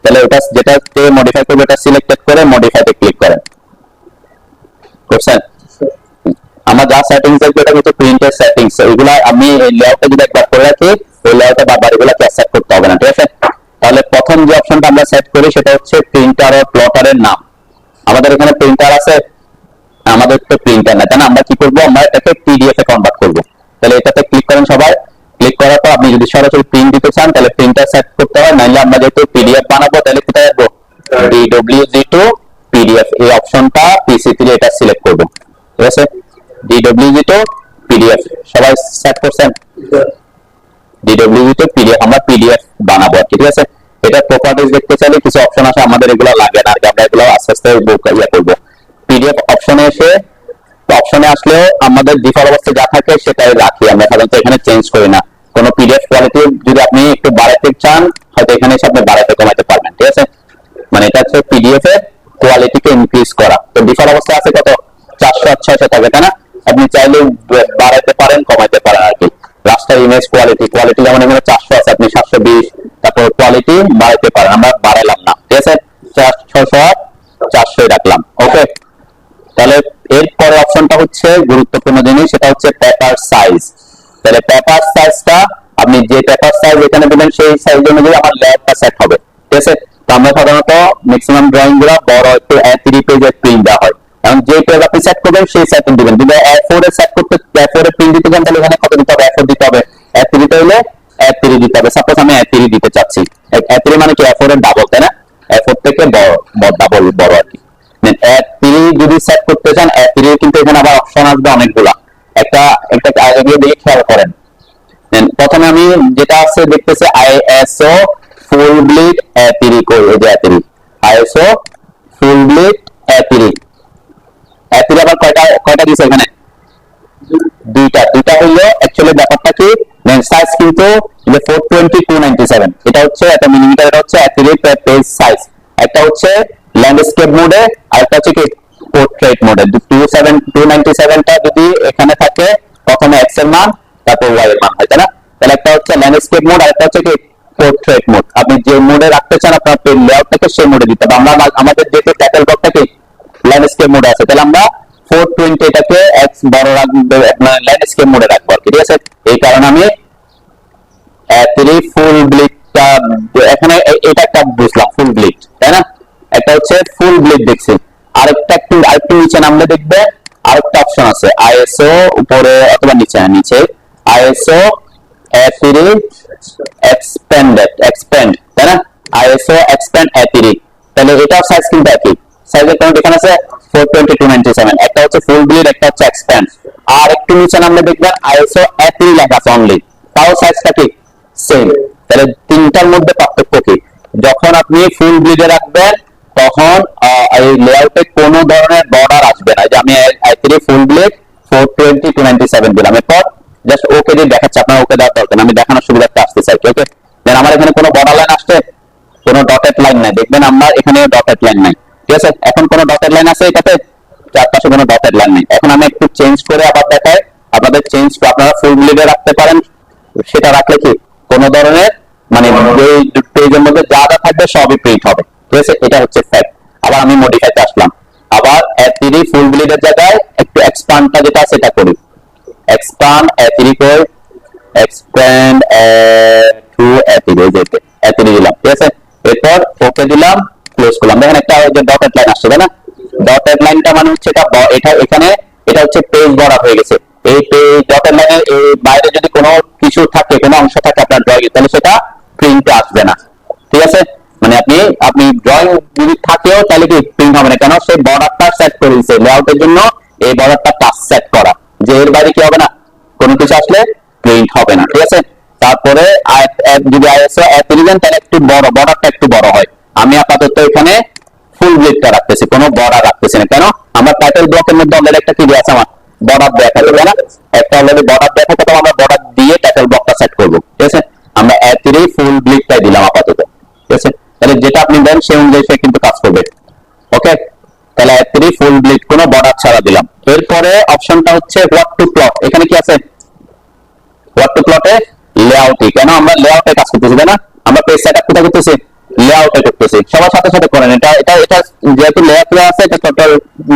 তাহলে ওটা যেটাকে মডিফাই করবে এটা সিলেক্টেড করে মডিফাইতে ক্লিক করেন, বুঝছেন? আমার যা সেটিংস আছে এটা কিন্তু প্রিন্টের সেটিংস, এগুলা আমি এই লেআউটে যদি একবার করে রাখি, ওই লেআউটে বারবার এগুলাকে সেট করতে হবে না, ঠিক আছে। তাহলে প্রথম যে অপশনটা আমরা সেট করি সেটা হচ্ছে প্রিন্টার ও প্লটারের নাম। আমাদের এখানে প্রিন্টার আছে, আমাদের তো প্রিন্টার না, তাই না? আমরা কি করবো? আমরা এটাকে পিডিএফ এ কনভার্ট করবো। তাহলে এটাতে ক্লিক করেন সবাই। ক্লিক করার পর আপনি যদি সরাসরি প্রিন্ট দিতে চান তাহলে প্রিন্টার সেট করতে হয়, নাইলে আমরা যেহেতু পিডিএফ বানাবো তাহলে কোথায় যাবো? DWG2 পিডিএফ, এই অপশনটা PC3 এটা সিলেক্ট করবো, ঠিক আছে। DWG2 পিডিএফ সবাই সেট করছেন? DWG2 পিডিএফ আমরা পিডিএফ বানাবো, ঠিক আছে। এটা প্রপার্টিজ দেখতে চাইলে কিছু অপশন আছে, আমাদের এগুলো লাগে না আর কি, আমরা এগুলো আস্তে আস্তে করবো। পিডিএফ অপশনে এসে, অপশনে আসলেও আমাদের ডিফল্ট অবস্থায় যা থাকে সেটাই রাখি আমরা, সাধারণত এখানে চেঞ্জ করি না। কোন পিডিএফ কোয়ালিটি যদি আপনি একটু বাড়াতে চান হয়তো এখানে এসে আপনি বাড়াতে কমাতে পারবেন, ঠিক আছে। মানে এটা হচ্ছে পিডিএফ এর কোয়ালিটিকে ইনক্রিজ করা। তো ডিফল্ট অবস্থায় আছে কত? 400-600 থাকে, তাই না? আপনি চাইলে বাড়াতে পারেন কমাতে পারেন আর কি। রাস্টার ইমেজ কোয়ালিটি যেমন এখানে 400 আছে, আপনি 720, তারপর কোয়ালিটি বাড়াতে পারেন, আমরা বাড়াইলাম না, ঠিক আছে। 600 রাখলাম, ওকে। তাহলে এরপরে অপশনটা হচ্ছে গুরুত্বপূর্ণ জিনিস, সেটা হচ্ছে পেপার সাইজ। তাহলে পেপার সাইজটা আপনি যে পেপার সাইজ এখানে দিবেন সেই সাইজ অনুযায়ী আমার লেআউটটা সেট হবে, ঠিক আছে। তো আমরা সাধারণত ম্যাক্সিমাম ড্রয়িং গুলো বড় একটু A3 পেজের প্রিন্ট দেওয়া হয়, এখন যে পেজ আপনি সেট করবেন সেই সাইজ দিবেন। যদি A4 এ সেট করতে, A4 এ প্রিন্ট দিতে চান তাহলে এখানে কত দিতে হবে? A4 দিতে হবে। A3 দিতে হলে A3 দিতে হবে। সাপোজ আমি A3 দিতে চাচ্ছি, A3 মানে কি A4 এর ডাবল, তাই না? A4 থেকে ডাবল বড় আর কি। A3 যদি সেট করতে চান, A3 কিন্তু এখানে আবার অপশন আসবে অনেকগুলা। একটা আগে দিয়ে দেখে খেয়াল করেন। প্রথমে আমি যেটা আছে দেখতেছি ISO ফুল ব্লিড A3 কই, এই যে A3 ISO ফুল ব্লিড A3 আবার কয়টা দিছে এখানে? দুইটা হইলো। অ্যাকচুয়ালি ব্যাপারটা কি, সাইজ কিন্তু 420-297, এটা হচ্ছে একটা মিলিমিটার, এটা হচ্ছে A3 পেজ সাইজ। একটা হচ্ছে ল্যান্ডস্কেপ মোডে আর একটা হচ্ছে কি পোর্ট্রেট মোডে। 297টা যদি এখানে থাকে প্রথমে X এর মান, তারপর ওয়াই এর মান হয়, তাই না? তাহলে একটা হচ্ছে ল্যান্ডস্কেপ মোড আর একটা হচ্ছে কি পোর্ট্রেট মোড। আপনি যে মোডে রাখতে চান আপনার লেআউটটাকে সেই মোডে দিতে হবে। আমরা আমাদের যেহেতু টাইটেল ব্লকটাকে ল্যান্ডস্কেপ মোডে আছে, তাহলে আমরা 420 এটাকে এক্স বড় রাখবো, ল্যান্ডস্কেপ মোডে রাখবো আর কি, ঠিক আছে? এই কারণে আমি ফুল ব্লিডটা এখানে এটা একটা বুঝলাম, ফুল ব্লিড, তাই না? একটা হচ্ছে ফুল ব্লিড দেখছি, আরেকটা আরেকটু নিচে নামলে দেখবে আরেকটা অপশন আছে আইএসও উপরে অথবা নিচে, নিচে আইএসও এক্সপ্যান্ড, তাই না? আইএসও এক্সপ্যান্ড অ্যাপিরি, তাহলে এটাও সাইজ কিন্তু একই সাইজের, কারণ এখানে আছে 420-297, একটা হচ্ছে ফুল ব্লিড, একটা হচ্ছে এক্সপ্যান্ড। আর একটু নিচে নামলে দেখবেন আইএসও অ্যাপিরি লেখা আছে অনলি, তাও সাইজটা কি সেম। তাহলে তিনটার মধ্যে পার্থক্য কি? যখন আপনি ফুল ব্লিডে রাখবেন তখন এই লেআউটে কোনো ধরনের বর্ডার আসবে না। যে আমি অ্যাপিরি ফুল ব্লিড 420-297 দিলাম, এরপর জাস্ট ওকে দিয়ে দেখাচ্ছি, আপনার ওকে দেওয়ার দরকার, আমি দেখানোর সুবিধাটা আসতে চাই, ওকে? দেন আমার এখানে কোনো বর্ডার লাইন আসছে, কোনো ডটেড লাইন নাই, দেখবেন আমার এখানে ডটেড লাইন নাই, ঠিক আছে? এখন কোনো ডটেড লাইন আছে এটাতে? চারপাশে কোনো ডটেড লাইন নেই। এখন আমি একটু চেঞ্জ করে আবার দেখাই, আপনাদের চেঞ্জ আপনারা ফুল ব্লিডে রাখতে পারেন, সেটা রাখলে কি কোনো ধরনের মানে পেজের মধ্যে যা যা থাকবে সবই প্রিন্ট হবে, ঠিক আছে? এটা হচ্ছে ফ্যাক্ট। আবার আমি মডিফাইতে আসলাম, আবার অ্যাপিরি ফুল ব্লিডের জায়গায় একটু এক্সপান্ডটা যেটা সেটা করি, এক্সপান্ড অ্যাপিরি করে এক্সপ্যান্ড টু অ্যাপিরি, অ্যাপিরি দিলাম, ঠিক আছে? এরপর ওকে দিলাম, ক্লোজ করলাম। দেখেন একটা ডটেড লাইন আসছে, তাই না? ডটেড লাইনটা মানে হচ্ছে এটা এখানে এটা হচ্ছে পেজ বর্ডার হয়ে গেছে। এই ডটেড লাইনের বাইরে যদি কোনো কিছু থাকে, কোনো অংশ থাকে আপনার ড্রয়িং, তাহলে সেটা প্রিন্টে আসবে না, ঠিক আছে? মানে আপনি ড্রয়িং যদি থাকেও তাহলে কি প্রিন্ট হবে না, কেন? সেই বর্ডারটা সেট করে দিয়েছে লেআউটের জন্য, এই বর্ডারটা টাচ সেট করা, যে এর বাইরে কি হবে না, কোনো কিছু আসলে প্রিন্ট হবে না, ঠিক আছে? তারপরে যদি আইএসও অ্যাপিরি দেন তাহলে একটু বড়, বর্ডারটা একটু বড় হয়। আমি আপাতত এখানে ফুল ব্লিডটা রাখতেছি, কোনো বর্ডার রাখতেছি না, কেন? আমার টাইটেল ব্লকের মধ্যে অলরেডি একটা কি আছে, আমার বর্ডার দেখা যাবে না, একটা অলরেডি বর্ডার দেখা, তো আমরা বর্ডার দিয়ে টাইটেল ব্লকটা সেট করব, ঠিক আছে? আমরা অ্যাপিরি ফুল ব্লিডটাই দিলাম আপাতত, ঠিক আছে? তাহলে যেটা আপনি দেন সেই অনুযায়ী সে কিন্তু কাজ করবে, ওকে? তাহলে অ্যাপিরি ফুল ব্লিড কোনো বর্ডার ছাড়া দিলাম। এরপরে অপশনটা হচ্ছে হোয়াট টু প্লট। এখানে কি আছে? হোয়াট টু প্লটে লেআউটে, কেন আমরা লেআউটে কাজ করতেছি, তাই না? আমরা পেজ সেটআপ কোথায় করতেছি? লেআউটে করতেছি। সবার সাথে সাথে করেন, এটা এটা এটা যেহেতু লেআউট আছে, এটা টোটাল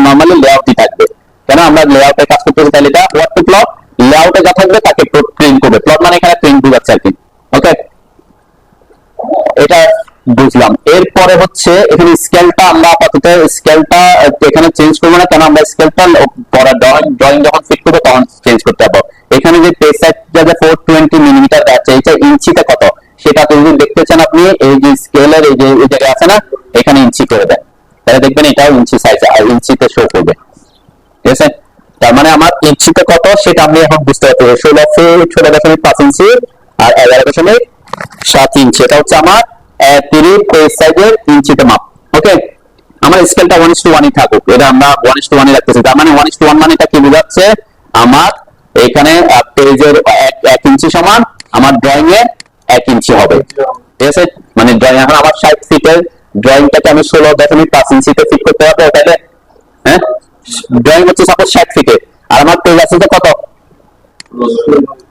নরমালি লেআউটই থাকবে, কেন? আমরা লেআউটে কাজ করতেছি, তাহলে এটা হোয়াট টু প্লট, লেআউটে যা থাকবে তাকে প্রিন্ট করবে। প্লট মানে এখানে প্রিন্ট বোঝাচ্ছে আর কি, ওকে? এটা বুঝলাম। এরপরে হচ্ছে এখানে স্কেলটা আমরা আপাতত স্কেলটা এখানে চেঞ্জ করবো না, কেন? আমরা স্কেলটা পরে ড্রয়িং যখন ফিট করবো তখন চেঞ্জ করতে হবে। এখানে যে পেজ সাইজটা যে 420 মিলিমিটার আছে, এটা ইঞ্চিতে কত সেটা যদি দেখতে চান আপনি এই যে স্কেলের এই যে এই জায়গায় আছে না, এখানে ইঞ্চি করে দেন, তাহলে দেখবেন এটাও ইঞ্চি সাইজ আর ইঞ্চিতে শো করবে, ঠিক আছে? তার মানে আমার ইঞ্চিতে কত সেটা আমি এখন বুঝতে পারছি, 16.5 ইঞ্চি আর 11.7 ইঞ্চি, এটা হচ্ছে আমার 30 পেজ সাইজের ইঞ্চিতে মাপ, ওকে? আমার স্কেলটা 1:1 থাকুক, এটা আমরা 1:1 রাখতেছি। তার মানে 1:1 মানে এটা কি বোঝাচ্ছে? আমার এখানে পেজের 1 ইঞ্চি সমান আমার ড্রয়িং এর 1 ইঞ্চি হবে, ঠিক আছে? মানে ড্রয়িং এখন আমার 60 ফিটের ড্রয়িংটাকে আমি 16.5 ইঞ্চিতে ফিট করতে হবে, তাহলে হ্যাঁ ড্রয়িং হচ্ছে সাপোজ 60 ফিটের, আর আমার পেজ আছে কত,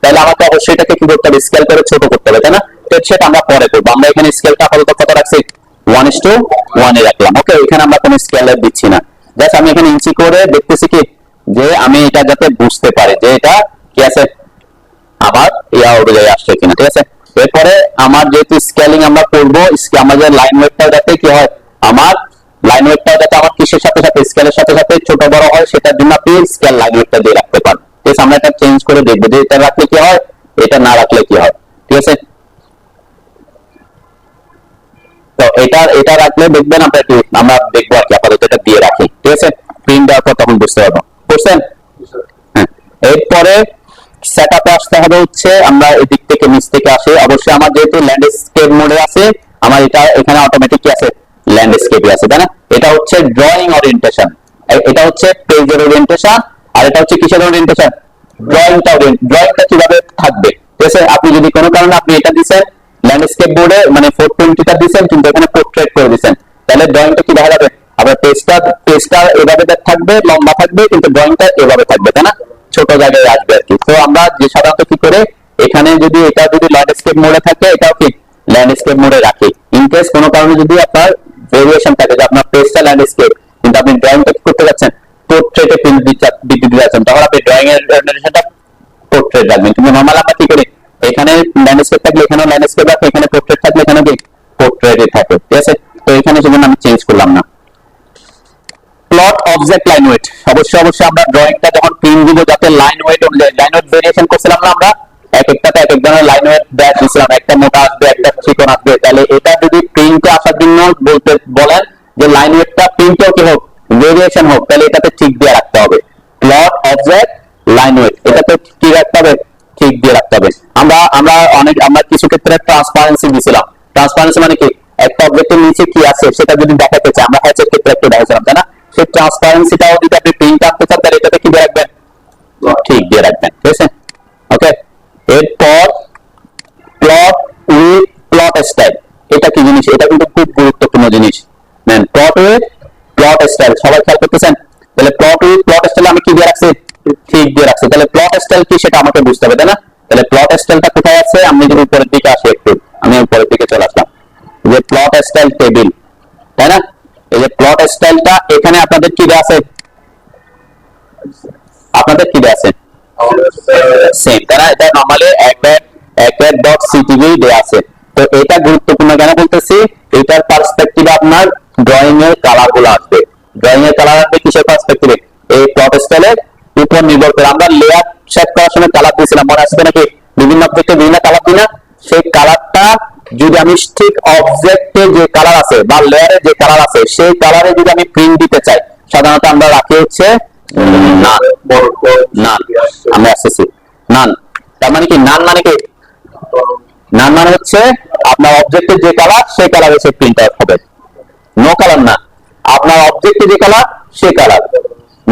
তাহলে আমাকে অবশ্যই এটাকে কি করতে হবে? স্কেল করে ছোট করতে হবে, তাই না? তো সেটা আমরা পরে করবো। আমরা এখানে স্কেলটা আপাতত কত রাখছি? 1:1 এ রাখলাম, ওকে? এখানে আমরা কোনো স্কেল দিচ্ছি না, জাস্ট আমি এখানে ইঞ্চি করে দেখতেছি কি যে আমি এটা যাতে বুঝতে পারি যে এটা কি আছে, আবার ইয়া অনুযায়ী আসছে কিনা, ঠিক আছে? এরপরে আমার যেহেতু স্কেলিং আমরা করবো, আমাদের লাইন ওয়েটটা যাতে কি হয়, আমার লাইন ওয়েটটা যাতে আমার কিসের সাথে সাথে স্কেলের সাথে সাথে ছোট বড় হয়, সেটার জন্য আপনি স্কেল লাইন ওয়েটটা দিয়ে রাখতে পারেন। ঠিক আছে, আমরা এটা চেঞ্জ করে দেখবো যে এটা রাখলে কি হয়, এটা না রাখলে কি হয়, ঠিক আছে? তো এটা রাখলে দেখবেন আপনার কি, আমরা দেখবো আর কি, আপাতত এটা দিয়ে রাখি, ঠিক আছে? প্রিন্ট দেওয়ার পর তখন বুঝতে পারবো, বুঝছেন? হ্যাঁ, এরপরে সেটআপে আসতে হবে হচ্ছে আমরা এদিক থেকে নিচ থেকে আসি। অবশ্যই আমার যেহেতু ল্যান্ডস্কেপ মোডে আছে, আমার এটা এখানে অটোমেটিক কি আছে, ল্যান্ডস্কেপই আছে, তাই না? এটা হচ্ছে ড্রয়িং ওরিয়েন্টেশন, এটা হচ্ছে পেজের ওরিয়েন্টেশন, আর এটা হচ্ছে কিসের ওরিয়েন্টেশন? ড্রয়িংটা কিভাবে থাকবে, ঠিক আছে? আপনি যদি কোনো কারণে আপনি এটা দিচ্ছেন ল্যান্ডস্কেপ বোর্ডে, মানে 420টা দিচ্ছেন কিন্তু এখানে পোর্ট্রেট করে দিচ্ছেন, তাহলে ড্রয়িংটা কি দেখা যাবে? আবার পেজটা এভাবে থাকবে, লম্বা থাকবে, কিন্তু ড্রয়িংটা এভাবে থাকবে, তাই না? ছোট জায়গায় আসবে আর কি। তো আমরা যে সাধারণত কি করে এখানে যদি এটা যদি ল্যান্ডস্কেপ মোডে থাকে এটাও কি ল্যান্ডস্কেপ মোডে রাখি। ইন কেস কোনো কারণে যদি আপনার ভেরিয়েশন থাকে যে আপনার পেজটা ল্যান্ডস্কেপ কিন্তু আপনি ড্রয়িংটা কি করতে যাচ্ছেন পোর্ট্রেটে প্রিন্ট দিতে যাচ্ছেন, তখন আপনি ড্রয়িং এর রেন্ডারেশনটা পোর্ট্রেট রাখবেন। কিন্তু নরমাল আমরা কি করি এখানে ল্যান্ডস্কেপ থাকলে এখানেও ল্যান্ডস্কেপ রাখি, এখানে পোর্ট্রেট থাকলে এখানে কি পোর্ট্রেটে থাকে, ঠিক আছে। তো এখানে সেজন্য আমি চেঞ্জ করলাম না। প্লট অবজেক্ট লাইন ওয়েট, অবশ্যই আমরা ড্রয়িংটা যখন প্রিন্ট দিব যাতে লাইন ওয়েট অনুযায়ী লাইন ওয়েট ভেরিয়েশন করছিলাম না আমরা এক একটাতে এক এক ধরনের লাইন ওয়েট ব্যাচ দিছিলাম, একটা মোটা আসবে একটা চিকন আসবে। তাহলে এটা যদি প্রিন্টে আসার জন্য বলতে বলেন যে লাইন ওয়েটটা প্রিন্টেও কি হোক ভেরিয়েশন হোক, তাহলে এটাতে ঠিক দিয়ে রাখতে হবে। প্লট অবজেক্ট লাইন ওয়েট এটাতে কি রাখতে হবে ঠিক দিয়ে রাখতে হবে। আমরা কিছু ক্ষেত্রে ট্রান্সপারেন্সি দিছিলাম। ট্রান্সপারেন্সি মানে কি একটা অবজেক্টের নিচে কি আছে সেটা যদি দেখাতে চাই, আমরা হ্যাচের ক্ষেত্রে একটু দেখাছিলাম তাই না। সেই ট্রান্সপারেন্সিটাও যদি আপনি প্রিন্ট আনতে চান তাহলে এটাতে কি দিয়ে রাখবেন ঠিক দিয়ে রাখবেন, ঠিক আছে। ওকে, এরপর প্লট উইথ প্লট স্টাইল, এটা কি জিনিস, এটা কিন্তু খুব গুরুত্বপূর্ণ জিনিস। নেন প্লট উইথ প্লট স্টাইল, সবাই খেয়াল করতেছেন। তাহলে প্লট উইথ প্লট স্টাইল আমি কি দিয়ে রাখছি ঠিক দিয়ে রাখছি। তাহলে প্লট স্টাইল কি সেটা আমাকে বুঝতে হবে তাই না। তাহলে প্লট স্টাইলটা কোথায় আছে, আমি যদি উপরের দিকে আসি একটু, আমি উপরের দিকে চলে আসলাম, যে প্লট স্টাইল টেবিল তাই না। এই যে প্লট স্টাইলটা এখানে আপনাদের কি দেয়া আছে, আপনাদের কি দেয়া আছে সেম তাই না। এটা নরমালি ctv দেয়া আছে। তো এটা গুরুত্বপূর্ণ কেন বলতেছি, এটার পার্সপেক্টিভে আপনার ড্রয়িং এর কালার গুলো আসবে। ড্রয়িং এর কালার আসবে কিসের পার্সপেক্টিভে, এই প্লট স্টাইলের উপর নির্ভর করে। আমরা লেয়ার সেট করার সময় কালার দিয়েছিলাম, মনে আছে নাকি, বিভিন্ন অবজেক্টে বিভিন্ন কালার দিই না, সেই কালারটা যদি আমি ঠিক অবজেক্টে যে কালার আছে বা লেয়ারে যে কালার আছে সেই কালারে যদি আমি প্রিন্ট দিতে চাই সাধারণত আমরা রাখি হচ্ছে নান। আমরা আসতেছি নান, তার মানে কি নান মানে কি, নান মানে হচ্ছে আপনার অবজেক্টের যে কালার সেই কালারে সে প্রিন্ট আউট হবে। নো কালার না, আপনার অবজেক্টে যে কালার সেই কালার।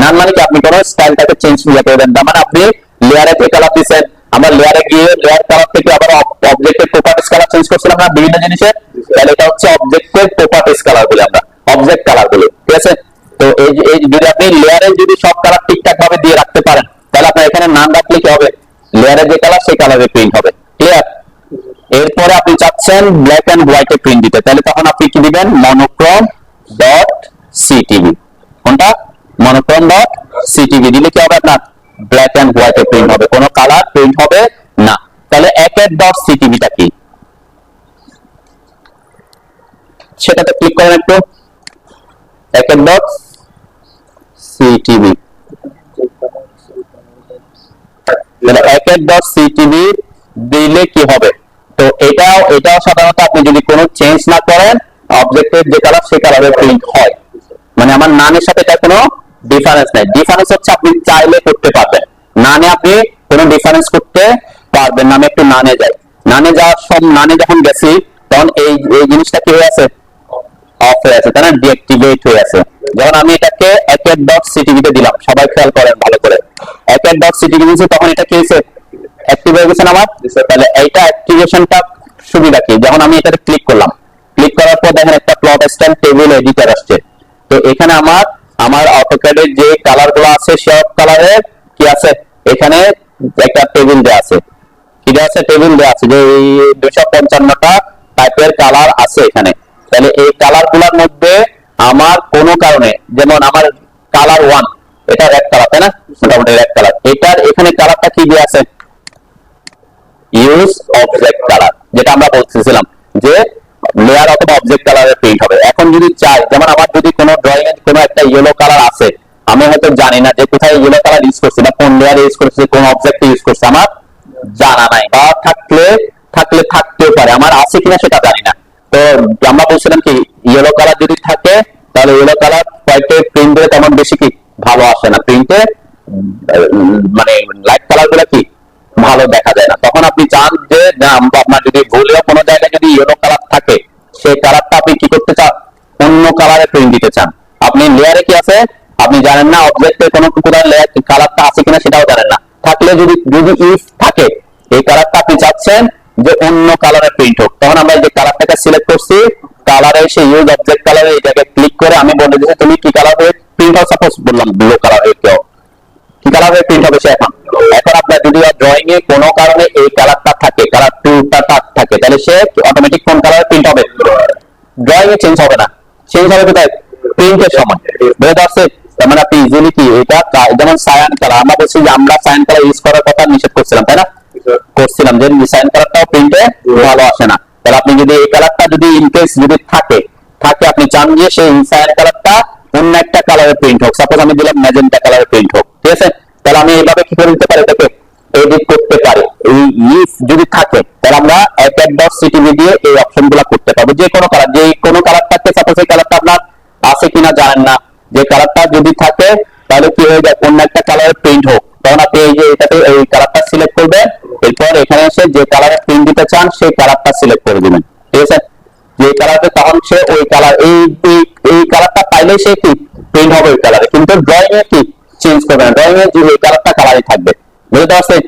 নান মানে কি আপনি কোন স্টাইলটাকে চেঞ্জ করে দেন, তার মানে আপনি লেয়ারে যে কালার দিচ্ছেন, আমরা লেয়ারে গিয়ে লেয়ার কালার থেকে আবার অবজেক্টের প্রপার্টিজ কালার চেঞ্জ করছিলাম না বিভিন্ন জিনিসের, তাহলে এটা হচ্ছে অবজেক্টের প্রপার্টিজ কালার বলে আমরা অবজেক্ট কালার বলি, ঠিক আছে। তো এই যদি আপনি লেয়ারে যদি সব কালার ঠিকঠাক ভাবে দিয়ে রাখতে পারেন তাহলে আপনার এখানে নাম রাখলে কি হবে, লেয়ারে যে কালার সেই কালারে প্রিন্ট হবে, ক্লিয়ার। এরপরে আপনি চাচ্ছেন ব্ল্যাক এন্ড হোয়াইটে প্রিন্ট দিতে, তাহলে তখন আপনি কি দিবেন মনোক্রোম ডট সিটিভি। কোনটা মনোক্রোম ডট সিটিভি দিলে কি হবে আপনার ব্ল্যাক এন্ড হোয়াইটে প্রিন্ট হবে, কোনো কালার প্রিন্ট হবে না। তাহলে একের ডট সিটিভিটা কি সেটাতে ক্লিক করেন একটু, একের ডট সিটিভি। তাহলে একের ডট সিটিভি দিলে কি হবে, তো এটাও সাধারণত আপনি যদি কোনো চেঞ্জ না করেন অবজেক্টের যে কালার সেই কালারে প্রিন্ট হয়। মানে আমার নানের সাথে এটা কোনো ডিফারেন্স নাই। ডিফারেন্স হচ্ছে আপনি চাইলে করতে পারবেন, নানে আপনি কোনো ডিফারেন্স করতে পারবেন না। আমি একটু নানে যাই, নানে যাওয়ার সব নানে যখন গেছি তখন এই জিনিসটা কি হয়ে আছে অফ হয়ে আছে তাই না, ডিঅ্যাক্টিভেট হয়ে আছে। যখন আমি এটাকে একের ডট সিটিভিতে দিলাম, সবাই খেয়াল করেন ভালো করে, একের ডট সিটিভি দিয়েছি তখন এটা কি হয়েছে অ্যাক্টিভ হয়ে গেছে আমার। তাহলে এইটা অ্যাক্টিভেশনটা সুবিধা কি, যখন আমি এটাতে ক্লিক করলাম, ক্লিক করার পর দেখেন একটা প্লট স্টাইল টেবিল এডিটর আসছে। তো এখানে আমার অটোক্যাডের যে কালার গুলো আছে সব কালারের কি আছে এখানে একটা টেবিল দেওয়া আছে, কি দেওয়া আছে টেবিল দেওয়া আছে যে এই 255টা টাইপের কালার আছে এখানে। তাহলে এই কালার গুলোর মধ্যে আমার কোনো কারণে যেমন আমার কালার 1 এটা রেড কালার তাই না, মোটামুটি রেড কালার, এটার এখানে কালারটা কি দিয়ে আছে ইউজ অবজেক্ট কালার, যেটা আমরা বলতেছিলাম যে লেয়ার অথবা অবজেক্ট কালারে প্রিন্ট হবে। এখন যদি চাই যেমন আমার যদি কোনো ড্রয়িং এর কোনো একটা ইয়েলো কালার আছে, আমি হয়তো জানি না যে কোথায় ইয়েলো কালার ইউজ করছি বা কোন লেয়ার ইউজ করছি কোন অবজেক্ট ইউজ করছি আমার জানা নাই, বা থাকতেও পারে আমার আছে কিনা সেটা জানি না। তো আমরা বলছিলাম কি ইয়েলো কালার যদি থাকে তাহলে ইয়েলো কালার হোয়াইটে প্রিন্ট দিলে তেমন বেশি কি ভালো আসে না, প্রিন্টে মানে লাইট কালার গুলো কি ভালো দেখা যায় না। তখন আপনি চান যে আপনার যদি ভুলেও কোনো জায়গায় যদি ইয়েলো কালার থাকে সেই কালারটা আপনি কি করতে চান অন্য কালারে প্রিন্ট দিতে চান। আপনি লেয়ারে কি আছে আপনি জানেন না, অবজেক্টে কোনো কোথাও লেয়ার কালারটা আছে কিনা সেটাও জানেন না, থাকলে যদি ইফ থাকে এই কালারটা আপনি চাচ্ছেন যে অন্য কালারে প্রিন্ট হোক, তখন আমরা এই যে কালারটাকে সিলেক্ট করছি, কালারে এসে ইউজ অবজেক্ট কালারে এটাকে ক্লিক করে আমি বলে দিচ্ছি তুমি কি কালার হয়ে প্রিন্ট হোক, সাপোজ বললাম ব্লু কালার হয়ে কেউ কি কালারের প্রিন্ট হবে সে এখন। এখন আপনার যদি ড্রয়িং এ কোনো কারণে এই কালারটা থাকে, কালার টুটা থাকে, তাহলে সে অটোমেটিক কোন কালারের প্রিন্ট হবে, ড্রয়িং এ চেঞ্জ হবে না, চেঞ্জ হবে কোথায়, প্রিন্টের সময়। বুঝতে পারছেন? তার মানে আপনি ইজিলি কি এটা, যেমন সায়ান কালার, আমরা বলছি যে আমরা সায়ান কালার ইউজ করার কথা নিষেধ করছিলাম, তাই না, করছিলাম যে সায়ান কালারটাও প্রিন্টে ভালো আসে না। তাহলে আপনি যদি এই কালারটা যদি ইনকেস যদি থাকে আপনি চান যে সেই সায়ান কালারটা অন্য একটা কালারের প্রিন্ট হোক, সাপোজ আমি দিলাম ম্যাজেন্টা কালারের প্রিন্ট হোক, ঠিক আছে, তাহলে আমি এইভাবে কি করে দিতে পারি, এটাকে এডিট করতে পারি। এই ইফ যদি থাকে তাহলে আমরা app.ctv দিয়ে এই অপশনগুলো করতে পারবো, যে কোনো কালার, যে কোনো কালার থাকতে, সাপোজ এই কালারটা আপনার আছে কিনা জানেন না, যে কালারটা যদি থাকে তাহলে কি হয়ে যায়, অন্য একটা কালারের প্রিন্ট হোক, তখন আপনি এই যে এটাতে এই কালারটা সিলেক্ট করবেন, এরপর এখানে এসে যে কালারের প্রিন্ট দিতে চান সেই কালারটা সিলেক্ট করে দিবেন, ঠিক আছে, যে কালারটা, তখন সে ওই কালার এই কালারটা পাইলে সে কি প্রিন্ট হবে ওই কালারে, কিন্তু ড্রয়িং এ কি চেঞ্জ করবে না, ড্রয়িং এ যে এই কালারটা কালারই থাকবে। বুঝতে পারছেন?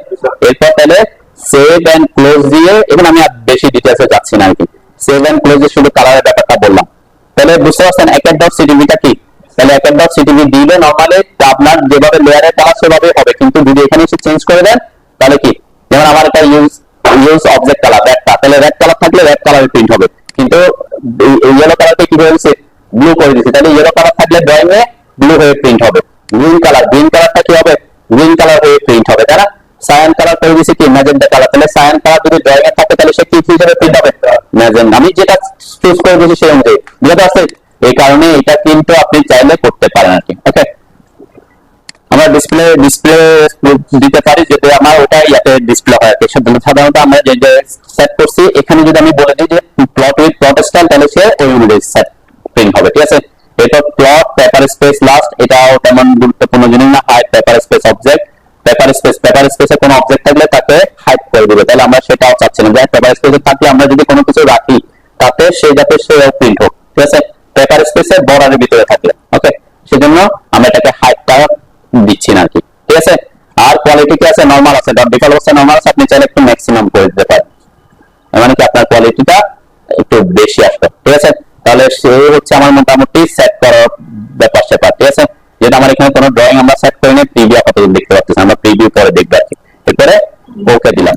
এরপর তাহলে সেভ এন্ড ক্লোজ দিয়ে, এখন আমি আর বেশি ডিটেইলসে যাচ্ছি না, আর কি সেভ এন্ড ক্লোজে শুধু কালারের ব্যাপারটা বললাম। তাহলে বুঝতে পারছেন app.ctv-টা কি, তাহলে app.ctv দিলে নরমালি আপনার যেভাবে লেয়ারের কালার সেভাবে হবে, কিন্তু যদি এখানে এসে চেঞ্জ করে দেন তাহলে কি, যেমন আমার এটা ইউজ অবজেক্ট কালার রেডটা, তাহলে রেড কালার থাকলে রেড কালারের প্রিন্ট হবে, কিন্তু ইয়েলো কালারকে কি হয়েছে, ব্লু করে দিয়েছে, তাহলে ইয়েলো কালার থাকলে ড্রয়িং এ ব্লু হয়ে প্রিন্ট হবে। গ্রিন কালারটা কি হবে, গ্রিন কালার হয়ে প্রিন্ট হবে, তাই না। সায়ান কালার করে দিয়েছে কি ম্যাজেন্টা কালার, তাহলে সায়ান কালার যদি ড্রয়িং এ থাকে তাহলে সে কি হিসেবে প্রিন্ট হবে, ম্যাজেন্টা। আমি যেটা চুজ করে দিয়েছি সেই অনুযায়ী। বুঝতে পারছেন? এই কারণে এটা কিন্তু আপনি চাইলে করতে পারেন আর কি। ওকে, আমরা ডিসপ্লে দিতে পারি যদি আমার ওটা ইয়াতে ডিসপ্লে হয় আর কি। সাধারণত আমরা যে সেট করছি এখানে যদি আমি বলে দিই যে প্লট উইথ প্লট স্টাইল, তাহলে সে ওই অনুযায়ী সেট প্রিন্ট হবে, ঠিক আছে। এরপর প্লট পেপার স্পেস লাস্ট, এটাও তেমন গুরুত্বপূর্ণ জিনিস না। Hide paper space object, paper স্পেসে কোনো অবজেক্ট থাকলে তাকে হাইড করে দিবে, তাহলে আমরা সেটাও চাচ্ছি না। যে পেপার স্পেসে থাকলে আমরা যদি কোনো কিছু রাখি তাতে সে যাতে সেও প্রিন্ট হোক, ঠিক আছে, পেপার স্পেসের বর্ডারের ভিতরে থাকলে। ওকে, সেজন্য আমরা এটাকে হাইডটা দিচ্ছি না আর কি, ঠিক আছে। আর কোয়ালিটি কি আছে, নরমাল আছে, ডিফল্ট অবস্থায় নরমাল আছে, আপনি চাইলে একটু ম্যাক্সিমাম করে দিতে পারেন, মানে কি আপনার কোয়ালিটিটা একটু বেশি আসবে, ঠিক আছে। তাহলে সে হচ্ছে আমার মোটামুটি সেট করার ব্যাপার স্যাপার, ঠিক আছে। যেটা আমার এখানে কোনো ড্রয়িং আমরা সেট করি না, প্রিভিউ আপাতত দেখতে পাচ্ছি, আমরা প্রিভিউ পরে দেখবো আর কি। এরপরে ওকে দিলাম,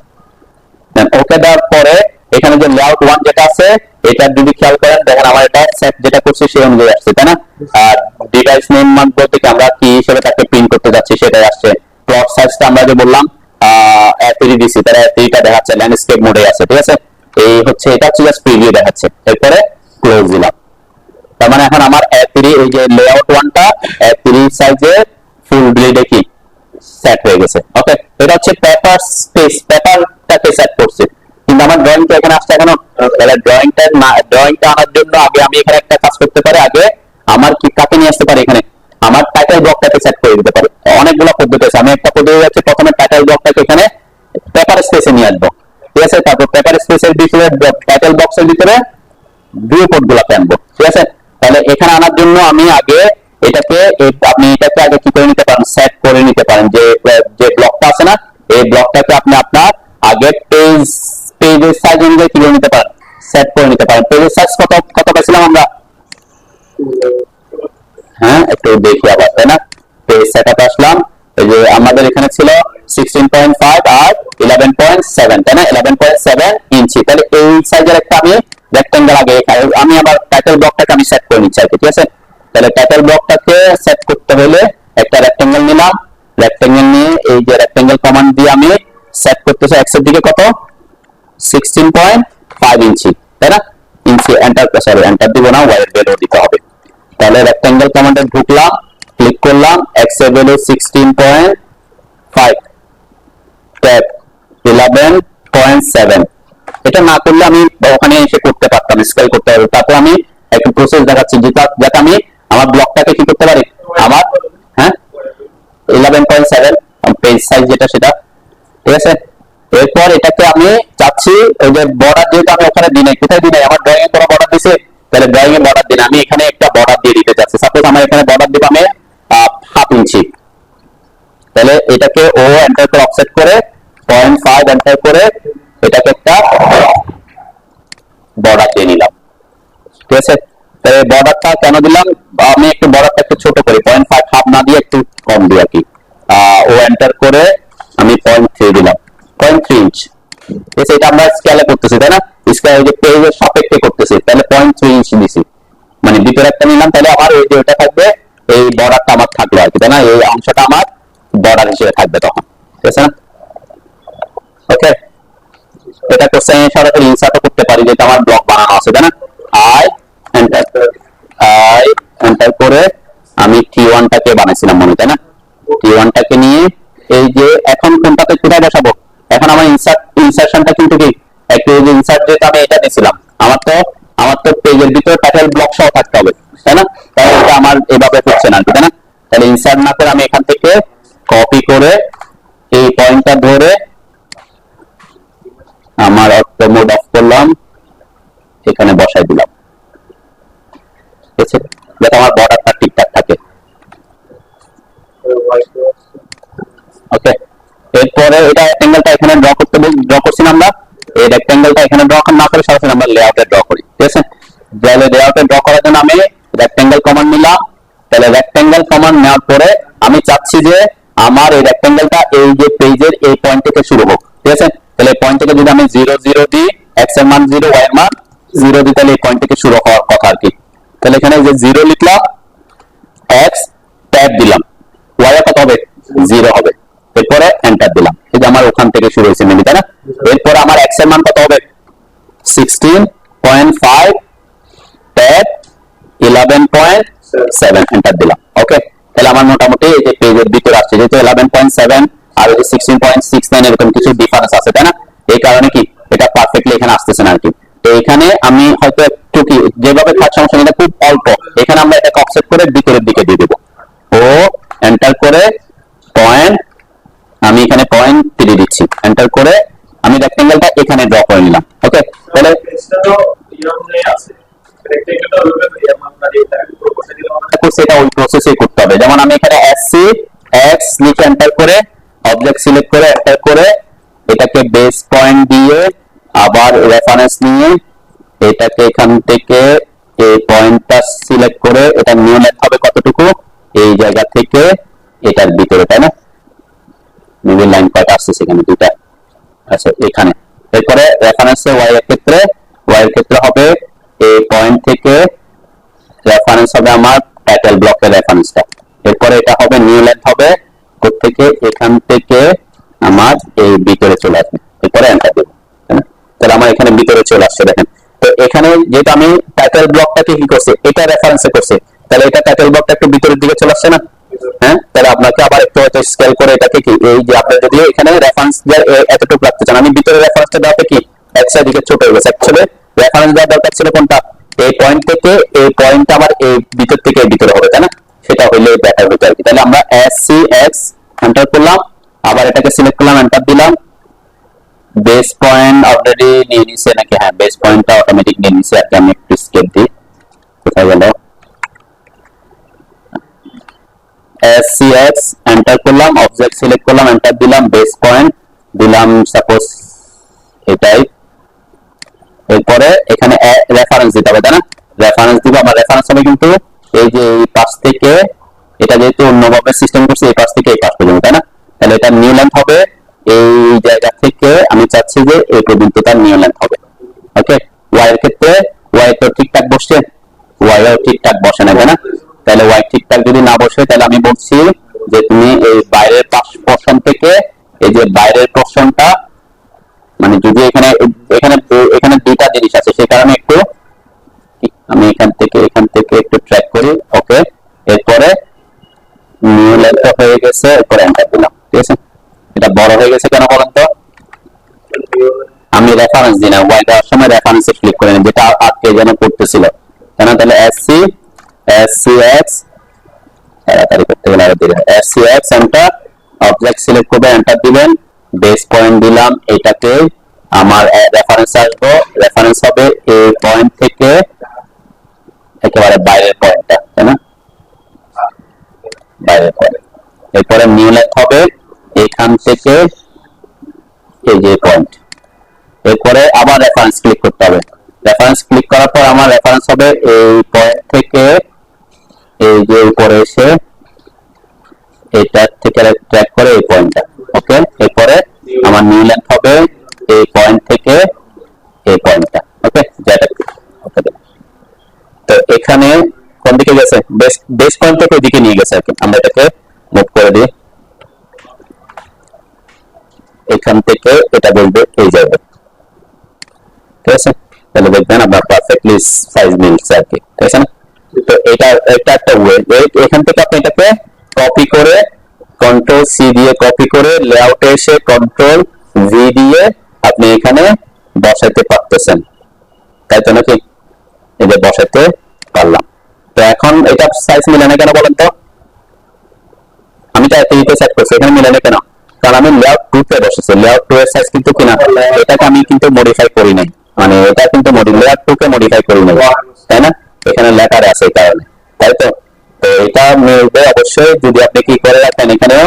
ওকে দেওয়ার পরে এখানে যে লেআউট 1 যেটা আছে, এটা যদি খেয়াল করেন দেখেন আমার এটা সেট যেটা করছি সেই অনুযায়ী আসছে, তাই না। আর ডিভাইস নেম মান বলতে কি আমরা কি হিসেবে তাকে প্রিন্ট করতে যাচ্ছি সেটাই আসছে। প্লট সাইজটা আমরা যে বললাম A3 দিছি, তাহলে A3টা দেখাচ্ছে, ল্যান্ডস্কেপ মোডে আছে, ঠিক আছে। এই হচ্ছে এটা হচ্ছে জাস্ট প্রিভিউ দেখাচ্ছে। এরপরে ক্লোজ দিলাম, তার মানে এখন আমার A3 এই যে লেআউট 1টা A3 সাইজে ফুল গ্রিডে কি সেট হয়ে গেছে। ওকে, এটা হচ্ছে পেপার স্পেস, পেপারটাকে সেট করছে, কিন্তু আমার ড্রয়িংটা এখানে আসছে এখনো। তাহলে ড্রয়িংটা আনার জন্য আগে আমি এখানে একটা কাজ করতে পারি, আগে আমার কি কাকে নিয়ে আসতে পারি, এখানে আমার টাইটেল ব্লকটাকে সেট করে দিতে পারি। অনেকগুলো পদ্ধতি আছে, আমি একটা পদ্ধতি হচ্ছে প্রথমে টাইটেল ব্লকটাকে এখানে পেপার স্পেসে নিয়ে আসবো, ঠিক আছে। তারপর পেপার স্পেসের ভিতরে টাইটেল বক্সের ভিতরে ভিউ কোড গুলাকে আনবো, ঠিক আছে। তাহলে এখানে আনার জন্য আমি আগে এটাকে, আপনি এটাকে আগে কি করে নিতে পারেন, সেট করে নিতে পারেন। যে ব্লকটা আছে না, এই ব্লকটাকে আপনি আপনার আগে পেজের সাইজ অনুযায়ী কি করে নিতে পারেন, সেট করে নিতে পারেন। পেজের সাইজ কত পাইছিলাম আমরা, হ্যাঁ একটু দেখি আবার, তাই না। পেজ সেটআপে আসলাম, এই যে আমাদের এখানে ছিল 16.5 আর 11.7, তাই না, 11.7 ইঞ্চি। তাহলে এই সাইজের একটা আমি রেক্টেঙ্গেল আগে আমি আবার টাইটেল ব্লকটাকে আমি সেট করে নিচ্ছি, ঠিক আছে। তাহলে টাইটেল ব্লকটাকে সেট করতে হলে একটা রেক্টেঙ্গেল নিলাম, রেক্টেঙ্গেল নিয়ে এই যে রেক্টেঙ্গেল কমান্ড দিয়ে আমি সেট করতেছি এক্স এর দিকে কত, 16.5 ইঞ্চি, তাই না। ইঞ্চি এন্টার দিব না, ওয়াই এর ভ্যালু দিতে হবে। তাহলে রেক্টেঙ্গেল কমান্ডে ঢুকলাম, ক্লিক করলাম, এক্স এর ভ্যালু 16.5, ট্যাব 11.7। এটা না করলে আমি ওখানে এসে করতে পারতাম, স্কেল করতে হবে। তারপর আমি একটা প্রসেস দেখাচ্ছি যাতে আমি আমার ব্লকটাকে কি করতে পারি, আমার হ্যাঁ 11.7 পেজ সাইজ যেটা সেটা, ঠিক আছে। এরপর এটাকে আমি চাচ্ছি ওই যে বর্ডার, যেহেতু আমি ওখানে দিই নাই, কোথায় দিই নাই, আমার ড্রয়িং এ কোনো বর্ডার দিছে, তাহলে ড্রয়িং এ বর্ডার দিন, আমি এখানে একটা বর্ডার দিয়ে দিতে চাচ্ছি। সাপোজ আমার এখানে বর্ডার দিব আমি 1/2 ইঞ্চি, তাহলে এটাকে ও এন্টার করে অফসেট করে 0.5 এন্টার করে এটাকে একটা বর্ডার দিয়ে নিলাম, ঠিক আছে। তাহলে বর্ডারটা কেন দিলাম, আমি একটু বর্ডারটা একটু ছোট করি, 0.5 হাফ না দিয়ে একটু কম দিই আর কি। ও এন্টার করে আমি 0.3 দিলাম, 0.3 ইঞ্চ। এটা আমরা স্কেলে করতেছি তাই না, স্কেলে যে পেজের সাপেক্ষে করতেছি, তাহলে 0.3 ইঞ্চ দিছি, মানে ভিতরে একটা নিলাম, তাহলে আমার এই যে ওটা থাকবে, এই বর্ডারটা আমার থাকলো আর কি তাই না, এই অংশটা আমার বর্ডার হিসেবে থাকবে তখন, ঠিক আছে না? ওকে, এটা কোশ্চেন সরাসরি ইনসার্টও করতে পারি, যেটা আমার ব্লক বানানো আছে তাই না। আই এন্টার করে আমি T1 টাকে বানাইছিলাম মনে, তাই না? T1 টাকে নিয়ে এই যে এখন কোনটাতে কোথায় বসাবো, এখন আমার ইনসার্শনটা কিন্তু কি একটু ইনসার্ট, যেটা আমি এটা দিয়েছিলাম, আমার তো পেজের ভিতরে টাইটেল ব্লক সহ থাকতে হবে তাই না, তাহলে এটা আমার এভাবে হচ্ছে না তাই না। তাহলে ইনসার্ট না করে আমি এখান থেকে কপি করে এই পয়েন্টটা ধরে আমার অটো মোড অফ করলাম, এখানে বসাই দিলাম, ঠিক আছে, যাতে আমার বর্ডারটা ঠিকঠাক থাকে। ওকে, এরপরে এটা রেক্টেঙ্গেলটা এখানে ড্র করছিলাম আমরা, এই রেক্টেঙ্গেলটা এখানে ড্র না করে সরাসরি আমরা লেআউটে ড্র করি, ঠিক আছে। তাহলে লেআউটে ড্র করার জন্য আমি রেক্টেঙ্গেল কমান্ড নিলাম, তাহলে রেক্টেঙ্গেল কমান্ড নেওয়ার পরে আমি চাচ্ছি যে আমার এই রেক্টেঙ্গেলটা এই যে পেজের এই পয়েন্ট থেকে শুরু হোক, ঠিক আছে। তাহলে এই পয়েন্ট থেকে যদি আমি 0 0 দিই, x এর মান 0, y এর মান 0 দিই, তাহলে এই পয়েন্ট থেকে শুরু হওয়ার কথা আর কি। তাহলে এখানে যে 0 লিখলাম, x ট্যাব দিলাম, y এর কত হবে 0 হবে, এরপরে এন্টার দিলাম, এই যে আমার ওখান থেকে শুরু হয়েছে মেবি তাই না। এরপরে আমার x এর মান কত হবে 16.5 ট্যাব 11.7 এন্টার দিলাম। ওকে, তাহলে আমার মোটামুটি এই যে পেজের ভিতরে আসছে, যেহেতু 11.7 আর 16.69 এরকম কিছু ডিফারেন্স আছে তাই না, এই কারণে কি এটা পারফেক্টলি এখানে আসতেছে না আর কি। তো এখানে আমি হয়তো একটু কি যেভাবে কাজ সমস্যা, এটা খুব অল্প, এখানে আমরা এটাকে অফসেট করে ভিতরের দিকে দিয়ে দেবো, ও এন্টার করে পয়েন্ট, আমি এখানে 0.3 দিচ্ছি, এন্টার করে আমি রেক্টেঙ্গেলটা এখানে ড্র করে নিলাম। ওকে, তাহলে সেটা ওই প্রসেসই করতে হবে, যেমন আমি এখানে এসসি এক্স লিখে এন্টার করে অবজেক্ট সিলেক্ট করে এন্টার করে এটাকে বেস পয়েন্ট দিয়ে আবার রেফারেন্স নিয়ে এটাকে এখান থেকে এই পয়েন্টটা সিলেক্ট করে এটা নিউ লেন্থ হবে কতটুকু, এই জায়গা থেকে এটার ভিতরে তাই না, মিডল লাইন কয়টা আসছে সেখানে দুইটা আচ্ছা এখানে। এরপরে রেফারেন্সে y এর ক্ষেত্রে হবে এই পয়েন্ট থেকে রেফারেন্স হবে আমার টাইটেল ব্লকের রেফারেন্সটা, এরপরে এটা হবে নিউ লেন্থ হবে থেকে এখান থেকে আমার এই ভিতরে চলে আসবে, এরপরে এন্টার দেব, তাহলে আমার এখানে ভিতরে চলে আসছে দেখেন। তো এখানে যেটা আমি টাইটেল ব্লকটাকে কি করছে, এটা রেফারেন্সে করছে, তাহলে এটা টাইটেল ব্লকটা একটু ভিতরের দিকে চলে আসছে না, হ্যাঁ। তাহলে আপনাকে আবার একটু হয়তো স্কেল করে এটাকে কি এই যে আপনি যদি এখানে রেফারেন্স এতটুকু রাখতে চান, আমি ভিতরে রেফারেন্সটা দেওয়াতে কি এক সাইড দিকে ছোট হয়ে গেছে, অ্যাকচুয়ালি রেফারেন্স দেওয়ার দরকার ছিল কোনটা, এই পয়েন্ট থেকে এই পয়েন্টটা আমার এই ভিতর থেকে এই ভিতরে হবে তাই না, সেটা হইলে দেখার ভিতরে আর কি। তাহলে আমরা SCX এন্টার করলাম, আবার এটাকে সিলেক্ট করলাম, এন্টার দিলাম, বেস পয়েন্ট অলরেডি নিয়ে নিছে নাকি, হ্যাঁ বেস পয়েন্টটা অটোমেটিক নিয়ে নিছে আর কি। আমি একটু স্কেপ দিই, কোথায় গেল, SCX এন্টার করলাম, অবজেক্ট সিলেক্ট করলাম, এন্টার দিলাম, বেস পয়েন্ট দিলাম সাপোজ এটাই, এরপরে এখানে রেফারেন্স দিতে হবে তাই না, রেফারেন্স দিব, আমার রেফারেন্স হবে কিন্তু এই যে এই পাশ থেকে, এটা যেহেতু অন্যভাবে সিস্টেম করছে এই পাশ থেকে এই পাশ পর্যন্ত তাই না, তাহলে এটা নিউ লেন্থ হবে এই জায়গা থেকে, আমি চাচ্ছি যে এই পর্যন্ত তার নিউ লেন্থ হবে। ওকে, ওয়াই এর ক্ষেত্রে ওয়াই তো ঠিকঠাক বসছে, ওয়াই ও ঠিকঠাক বসে না তাই না, তাহলে ওয়াই ঠিকঠাক যদি না বসে তাহলে আমি বলছি যে তুমি এই বাইরের পোরশন থেকে এই যে বাইরের পোরশনটা, মানে যদি এখানে এখানে এখানে দুইটা জিনিস আছে সেই কারণে একটু আমি এখান থেকে একটু ট্র্যাক করি। ওকে, এরপরে নিউ লেন্থ হয়ে গেছে, এরপরে এন্টার দিলাম, ঠিক আছে। এটা বড় হয়ে গেছে কেন বলেন তো, আমি রেফারেন্স দিই না, ওয়াই দেওয়ার সময় রেফারেন্সে ক্লিক করে যেটা আজকে যেন করতেছিল কেন, তাহলে SCX তাড়াতাড়ি করতে গেলে আরো দেরি হয়, SCX এন্টার, অবজেক্ট সিলেক্ট করবে, এন্টার দিবেন, বেস পয়েন্ট দিলাম, এটাকে আমার রেফারেন্স আসবো, রেফারেন্স হবে এই পয়েন্ট থেকে একেবারে বাইরের পয়েন্টটা তাই না, বাইরের পয়েন্ট, এরপরে নিউ লেন্থ হবে এখান থেকে এই যে পয়েন্ট, এরপরে আবার রেফারেন্স ক্লিক করতে হবে, রেফারেন্স ক্লিক করার পর আমার রেফারেন্স হবে এই পয়েন্ট থেকে এই যে উপরে এসে এটা থেকে ট্র্যাক করে এই পয়েন্টটা, ওকে। এরপরে আমার নিউ লেন্থ হবে এই পয়েন্ট থেকে এই পয়েন্টটা, ওকে। যেটা ওকে, তো এখানে কোন দিকে গেছে, বেস পয়েন্ট থেকে ওইদিকে নিয়ে গেছে আর কি। আমরা এটাকে মুভ করে দিই, এখান থেকে এটা বলবে এই যাবে, ঠিক আছে। তাহলে দেখবেন আপনার পারফেক্টলি সাইজ মিলছে আর কি, ঠিক আছে না। তো এটা একটা ওয়ে, এখান থেকে আপনি এটাকে কপি করে কন্ট্রোল সি দিয়ে কপি করে লেআউটে এসে কন্ট্রোল ভি দিয়ে আপনি এখানে বসাইতে পারতেছেন, তাই তো নাকি? এই যে বসাইতে পারলাম। তো এখন এটা সাইজ মিলে না কেন বলেন তো? আমি তো এতে সেট করছি, এখানে মিলে না কেন? কারণ আমি লেআউট 2 তে বসেছি। লেআউট 2 এর সাইজ কিন্তু কিনা, এটাকে আমি কিন্তু মডিফাই করি নাই, মানে এটা কিন্তু লেআউট 2 কে মডিফাই করি নাই, তাই না? এখানে লেখার আছে এই কারণে, তাই তো। তো এটা মিলবে অবশ্যই যদি আপনি কি করে রাখেন। এখানেও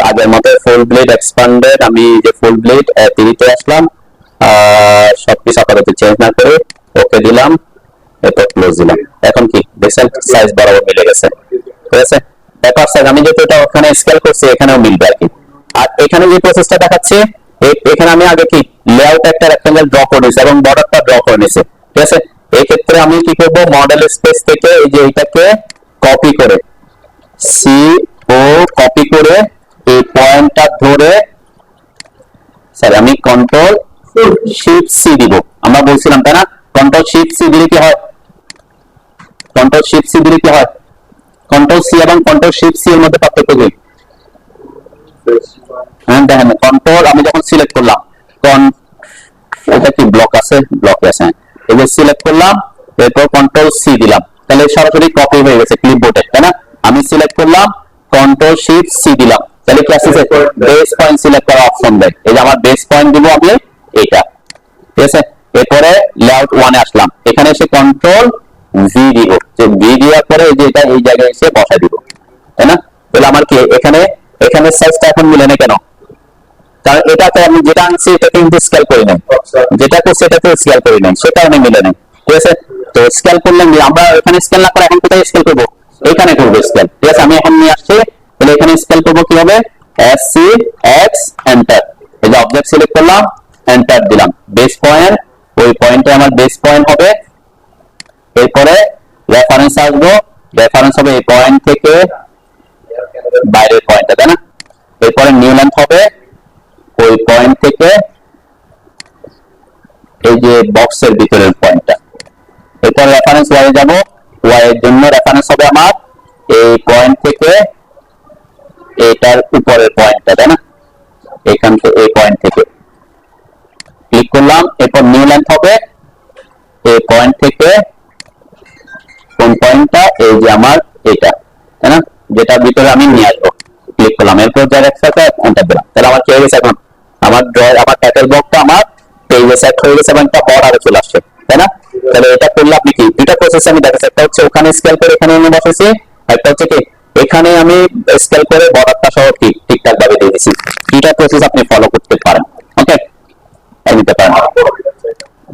আগের মতো ফুল ব্লেড এক্সপ্যান্ডেড, আমি যে ফুল ব্লেড 3 তে আসলাম, সবকিছু আপাতত চেঞ্জ না করে ওকে দিলাম, এরপর ক্লোজ দিলাম। এখন কি দেখছেন সাইজ বরাবর মিলে গেছে, ঠিক আছে। ব্যাপার সাইজ আমি যেহেতু এটা ওখানে স্কেল করছি এখানেও মিলবে আর কি। আর এখানে যে প্রসেসটা দেখাচ্ছে, এখানে আমি আগে কি লেআউট একটা রেক্টাঙ্গেল ড্র করে নিয়েছি এবং বর্ডারটা ড্র করে নিয়েছি, ঠিক আছে। এই ক্ষেত্রে আমি কি করব, মডেল স্পেস থেকে এই যে এটাকে কপি করে সি ও কপি করে এই পয়েন্টটা ধরে, স্যার আমি কন্ট্রোল শিফট সি দিব, আমরা বলছিলাম তাই না? কন্ট্রোল শিফট সি দিলে কি হয়, কন্ট্রোল শিফট সি দিলে কি হয়? কন্ট্রোল সি এবং কন্ট্রোল শিফট সি এর মধ্যে পার্থক্য কি? হ্যাঁ দেখেন, কন্ট্রোল আমি যখন সিলেক্ট করলাম, এটা কি ব্লক আছে, ব্লকে আছে, এই যে সিলেক্ট করলাম, এরপর কন্ট্রোল সি দিলাম, তাহলে সরাসরি কপি হয়ে গেছে ক্লিপবোর্ডে, তাই না? আমি সিলেক্ট করলাম, কন্ট্রোল শিফট সি দিলাম, তাহলে কি আসছে, বেস পয়েন্ট সিলেক্ট করার অপশন দেয়। এই যে আমার বেস পয়েন্ট দিব আমি এইটা, ঠিক আছে। এরপরে লেআউট 1 এ আসলাম, এখানে এসে কন্ট্রোল ভি দিব, যে ভি দেওয়ার পরে এই যে এটা এই জায়গায় এসে বসাই দিব, তাই না? তাহলে আমার কি এখানে সাইজটা এখন মিলে না কেন? কারণ এটাতে আমি যেটা আনছি এটাকে কিন্তু স্কেল করি নাই, যেটা করছি এটাকে স্কেল করি নাই, সে কারণে মিলে নাই, ঠিক আছে। তো স্কেল করলে আমরা এখানে স্কেল না করে এখন কোথায় স্কেল করবো? এখানে করবো স্কেল, ঠিক আছে। আমি এখন নিয়ে আসছি, তাহলে এখানে স্কেল করবো কি হবে, এস সি এক্স এন্টার, এই যে অবজেক্ট সিলেক্ট করলাম, এন্টার দিলাম, বেস পয়েন্ট, ওই পয়েন্টে আমার বেস পয়েন্ট হবে। এরপরে রেফারেন্স আসবো, রেফারেন্স হবে এই পয়েন্ট থেকে বাইরের পয়েন্টটা, তাই না? এরপরে নিউ লেন্থ হবে ওই পয়েন্ট থেকে এই যে বক্সের ভিতরের পয়েন্টটা। এরপর রেফারেন্স ওয়াই যাব, ওয়াই এর জন্য রেফারেন্স হবে আমার এই পয়েন্ট থেকে এটার উপরের পয়েন্টটা, তাই না? এখান থেকে এই পয়েন্ট থেকে ক্লিক করলাম, এরপর নিউ লেন্থ হবে এই পয়েন্ট থেকে কোন পয়েন্টটা, এই যে আমার এটা, তাই না? যেটার ভিতরে আমি নিয়ে আসবো, ক্লিক করলাম, এরপর ডাইরেক্ট সাথে এন্টার দিলাম, তাহলে আমার কি হয়ে গেছে, এখন আমার ড্রয়ার, আমার টাইটেল ব্লকটা আমার পেজে সেট হয়ে গেছে এবং একটা বর্ডারে চলে আসছে, তাই না? তাহলে এটা করলে আপনি কি দুটো প্রসেস আমি দেখাচ্ছি, একটা হচ্ছে ওখানে স্কেল করে এখানে এনে বসেছি, একটা হচ্ছে কি এখানে আমি স্কেল করে বর্ডারটা সহ কি ঠিকঠাক ভাবে দিয়ে দিয়েছি। দুটো প্রসেস আপনি ফলো করতে পারেন, ওকে, নিতে পারেন।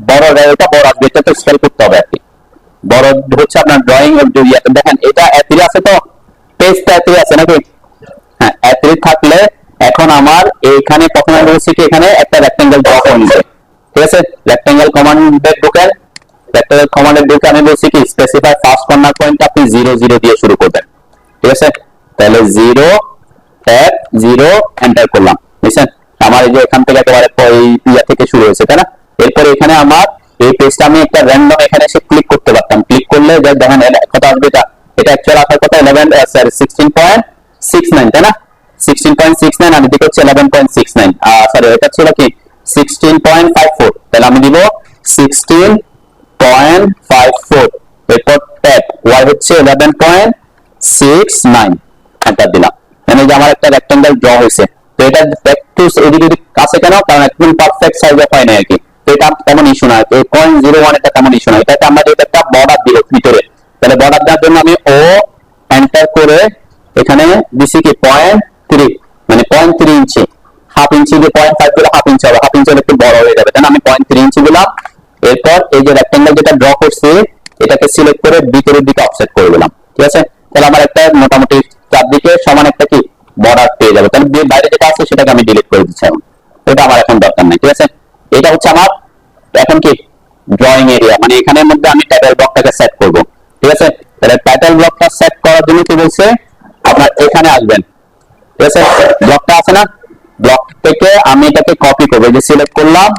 বড় এটা বড় যেটা তো স্কেল করতে হবে আর কি। বড় হচ্ছে আপনার ড্রয়িং দেখেন এটা অ্যাথিরি আছে, তো পেজটা অ্যাথিরি আছে নাকি? হ্যাঁ, অ্যাথিরি থাকলে এখন আমার এইখানে প্রথমে বলছি কি এখানে একটা রেক্টেঙ্গেল ড্র করে নিতে, ঠিক আছে। রেক্টেঙ্গেল কমান্ডে ঢোকেন, রেক্টেঙ্গেল কমান্ডে ঢুকে আমি বলছি কি স্পেসিফাই ফার্স্ট কর্নার পয়েন্ট আপনি 0 0 দিয়ে শুরু করবেন, ঠিক আছে। তাহলে 0 1 0 এন্টার করলাম, বুঝছেন? আমার এই যে এখান থেকে একেবারে ইয়া থেকে শুরু হয়েছে, তাই না? এরপর এখানে আমার এই পেজটা আমি একটা র্যান্ডম এখানে এসে ক্লিক করতে পারতাম, ক্লিক করলে যা দেখেন কত আসবে, এটা অ্যাকচুয়াল আসার কথা 16.69, তাই না? 16.69 আমি দিকে হচ্ছে 11.69, সরি এটা ছিল কি 16.54, তাহলে আমি দিব 16.54, এরপর ট্যাব ওয়াই হচ্ছে 11.69, এন্টার দিলাম, মানে যে আমার একটা রেক্টেঙ্গেল ড্র হয়েছে। তো এটা একটু এদিকে কাছে কেন, কারণ একদম পারফেক্ট সাইজে পাই না আর কি, তো এটা তেমন ইস্যু না, 0.01 এটা তেমন ইস্যু না। এটাকে আমরা যেটা একটা বর্ডার দিব ভিতরে, তাহলে বর্ডার দেওয়ার জন্য আমি ও এন্টার করে এখানে দিছি কি 0.3, মানে 0.3 ইঞ্চি, হাফ ইঞ্চি দিয়ে 0.5 দিলে হাফ ইঞ্চি হবে, হাফ ইঞ্চি হলে একটু বড় হয়ে যাবে, তাই না? আমি 0.3 ইঞ্চি দিলাম। এরপর এই যে রেক্টেঙ্গেল যেটা ড্র করছি এটাকে সিলেক্ট করে ভিতরের দিকে অফসেট করে দিলাম, ঠিক আছে। তাহলে আমার একটা মোটামুটি চারদিকে সমান একটা কি বর্ডার পেয়ে যাবে। তাহলে বাইরে যেটা আছে সেটাকে আমি ডিলিট করে দিচ্ছি এখন, এটা আমার এখন দরকার নেই। ঠিক আছে, এটা হচ্ছে আমার এখন কি ড্রয়িং এরিয়া, মানে এখানের মধ্যে আমি টাইটেল ব্লকটাকে সেট করব। ঠিক আছে, তাহলে টাইটেল ব্লকটা সেট করার জন্য কি বলছে, আপনার এখানে আসবেন। ঠিক আছে, ব্লকটা আছে না, ব্লক থেকে আমি এটাকে কপি করবো, যে সিলেক্ট করলাম,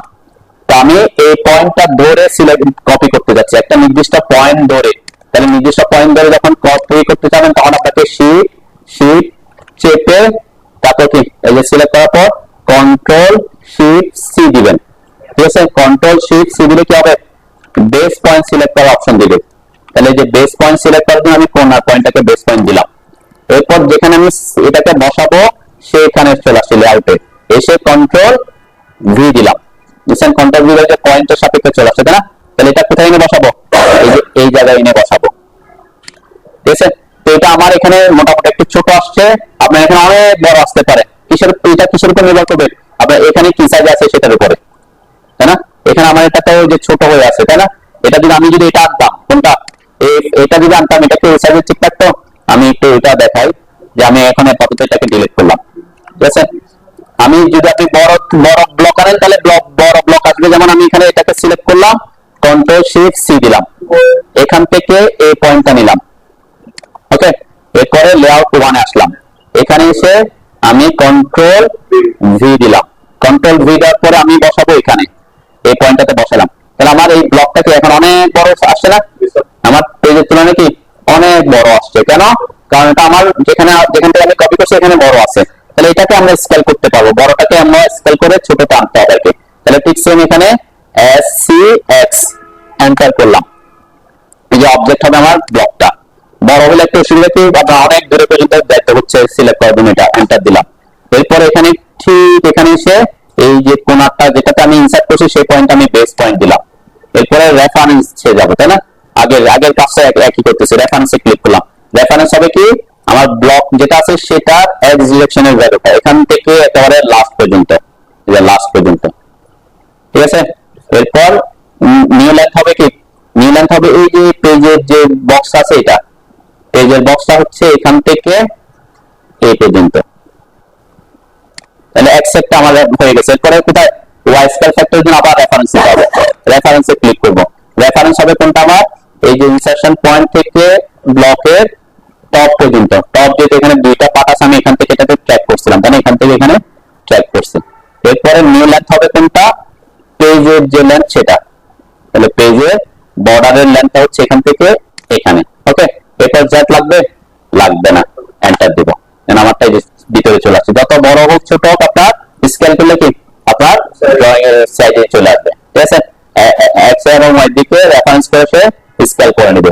তো আমি এই পয়েন্টটা ধরে সিলেক্ট কপি করতে যাচ্ছি, একটা নির্দিষ্ট পয়েন্ট ধরে। তাহলে নির্দিষ্ট পয়েন্ট ধরে যখন কপি করতে যাবেন তখন আপনাকে শিফট চেপে তারপর কি এই যে সিলেক্ট করার পর কন্ট্রোল শিফট সি দিবেন। ঠিক আছে, কন্ট্রোল শিফট সি দিলে কি হবে, বেস পয়েন্ট সিলেক্ট করার অপশন দিবে। তাহলে যে বেস পয়েন্ট সিলেক্ট করার জন্য আমি কর্নার পয়েন্টটাকে বেস পয়েন্ট দিলাম। এরপর যেখানে আমি এটাকে বসাবো সেখানে চলে আসছে লেআউটে, এসে কন্ট্রোল ভি দিলাম, বুঝছেন, কন্ট্রোল ভি যে পয়েন্টের সাপেক্ষে চলে আসছে, তাই না? তাহলে এটা কোথায় এনে বসাবো, এই যে এই জায়গায় এনে বসাবো। ঠিক আছে, তো এটা আমার এখানে মোটামুটি একটু ছোট আসছে, আপনার এখানে অনেক বড় আসতে পারে। এটা কিসের উপর নির্ভর করবে, আপনার এখানে কি সাইজ আছে সেটার উপরে, তাই না? এখানে আমার এটা যে ছোট হয়ে আছে, তাই না? এটা যদি আমি যদি এটা আনতাম, কোনটা এটা যদি আনতাম, এটা কি ওই সাইজে ঠিক থাকতো? আমি একটু এটা দেখাই যে আমি এখন আপাতত এটাকে ডিলিট করলাম। ঠিক আছে, আমি যদি আপনি বড় বড় ব্লক আনেন তাহলে বড় ব্লক আসবে। যেমন আমি এখানে এটাকে সিলেক্ট করলাম, কন্ট্রোল শিফট সি দিলাম, এখান থেকে এই পয়েন্টটা নিলাম। ওকে, এরপরে লেআউট 1 এ আসলাম, এখানে এসে আমি কন্ট্রোল ভি দিলাম, কন্ট্রোল ভি দেওয়ার পরে আমি বসাবো এখানে, এই পয়েন্টটাতে বসালাম। তাহলে আমার এই ব্লকটা কি এখন অনেক বড় আসছে না? আমার পেজের তুলনায় কি অনেক বড় আসছে, কেন? কারণ এটা আমার যেখান থেকে আমি কপি করছি এখানে বড় আছে। তাহলে এটাকে আমরা স্কেল করতে পারবো, বড়টাকে আমরা স্কেল করে ছোটটা আনতে হবে আর কি। তাহলে ঠিক সেম এখানে SCX এন্টার করলাম, এই যে অবজেক্ট হবে আমার ব্লকটা। বড় হলে একটু অসুবিধা কি, আপনার অনেক দূরে পর্যন্ত দেখতে হচ্ছে, সিলেক্ট করার জন্য এটা এন্টার দিলাম। এরপর এখানে ঠিক এখানে এসে এই যে কোণারটা যেটাতে আমি ইনসার্ট করছি সেই পয়েন্ট আমি বেস পয়েন্ট দিলাম। এরপরে রেফারেন্সে যাবো, তাই না? আগের কাজটা একই করতেছি, রেফারেন্সে ক্লিক করলাম। রেফারেন্স হবে কি, আমার ব্লক যেটা আছে সেটা এক্স ডিরেকশনের ভ্যালুটা এখান থেকে একেবারে লাস্ট পর্যন্ত, ঠিক আছে? এরপর নিউ লেন্থ হবে কি, নিউ লেন্থ হবে এই যে পেজের যে বক্স আছে, এটা পেজের বক্সটা হচ্ছে এখান থেকে এই পর্যন্ত। তাহলে অ্যাকসেপ্ট আমাদের হয়ে গেছে। এরপরে কোথায় ওয়াই স্কয়ার ফ্যাক্টরের জন্য আবার রেফারেন্স দিতে হবে, রেফারেন্সে ক্লিক করব। রেফারেন্স হবে কোনটা, আমার এই যে ইনসারশন পয়েন্ট থেকে ব্লকের টপ পর্যন্ত। টপ যেটা এখানে দুইটা পার্ট আছে, আমি এখান থেকে এটাকে ট্র্যাক করছিলাম, তাহলে এখান থেকে এখানে ট্র্যাক করছি। এরপরে নিউ লেন্থ হবে কোনটা, পেজের যে লেন্থ সেটা। তাহলে পেজের বর্ডারের লেন্থ হচ্ছে এখান থেকে এখানে। ওকে, এরপর জ্যাট লাগবে না, এন্টার দিব, আমারটা ভিতরে চলে আসছে। যত বড় হোক ছোট হোক আপনার স্কেল করলে কি আপনার ড্রয়িং এর সাইজে চলে আসবে। ঠিক আছে, এক্স এবং ওয়াই দিকে রেফারেন্স করে স্কেল করে নেবে।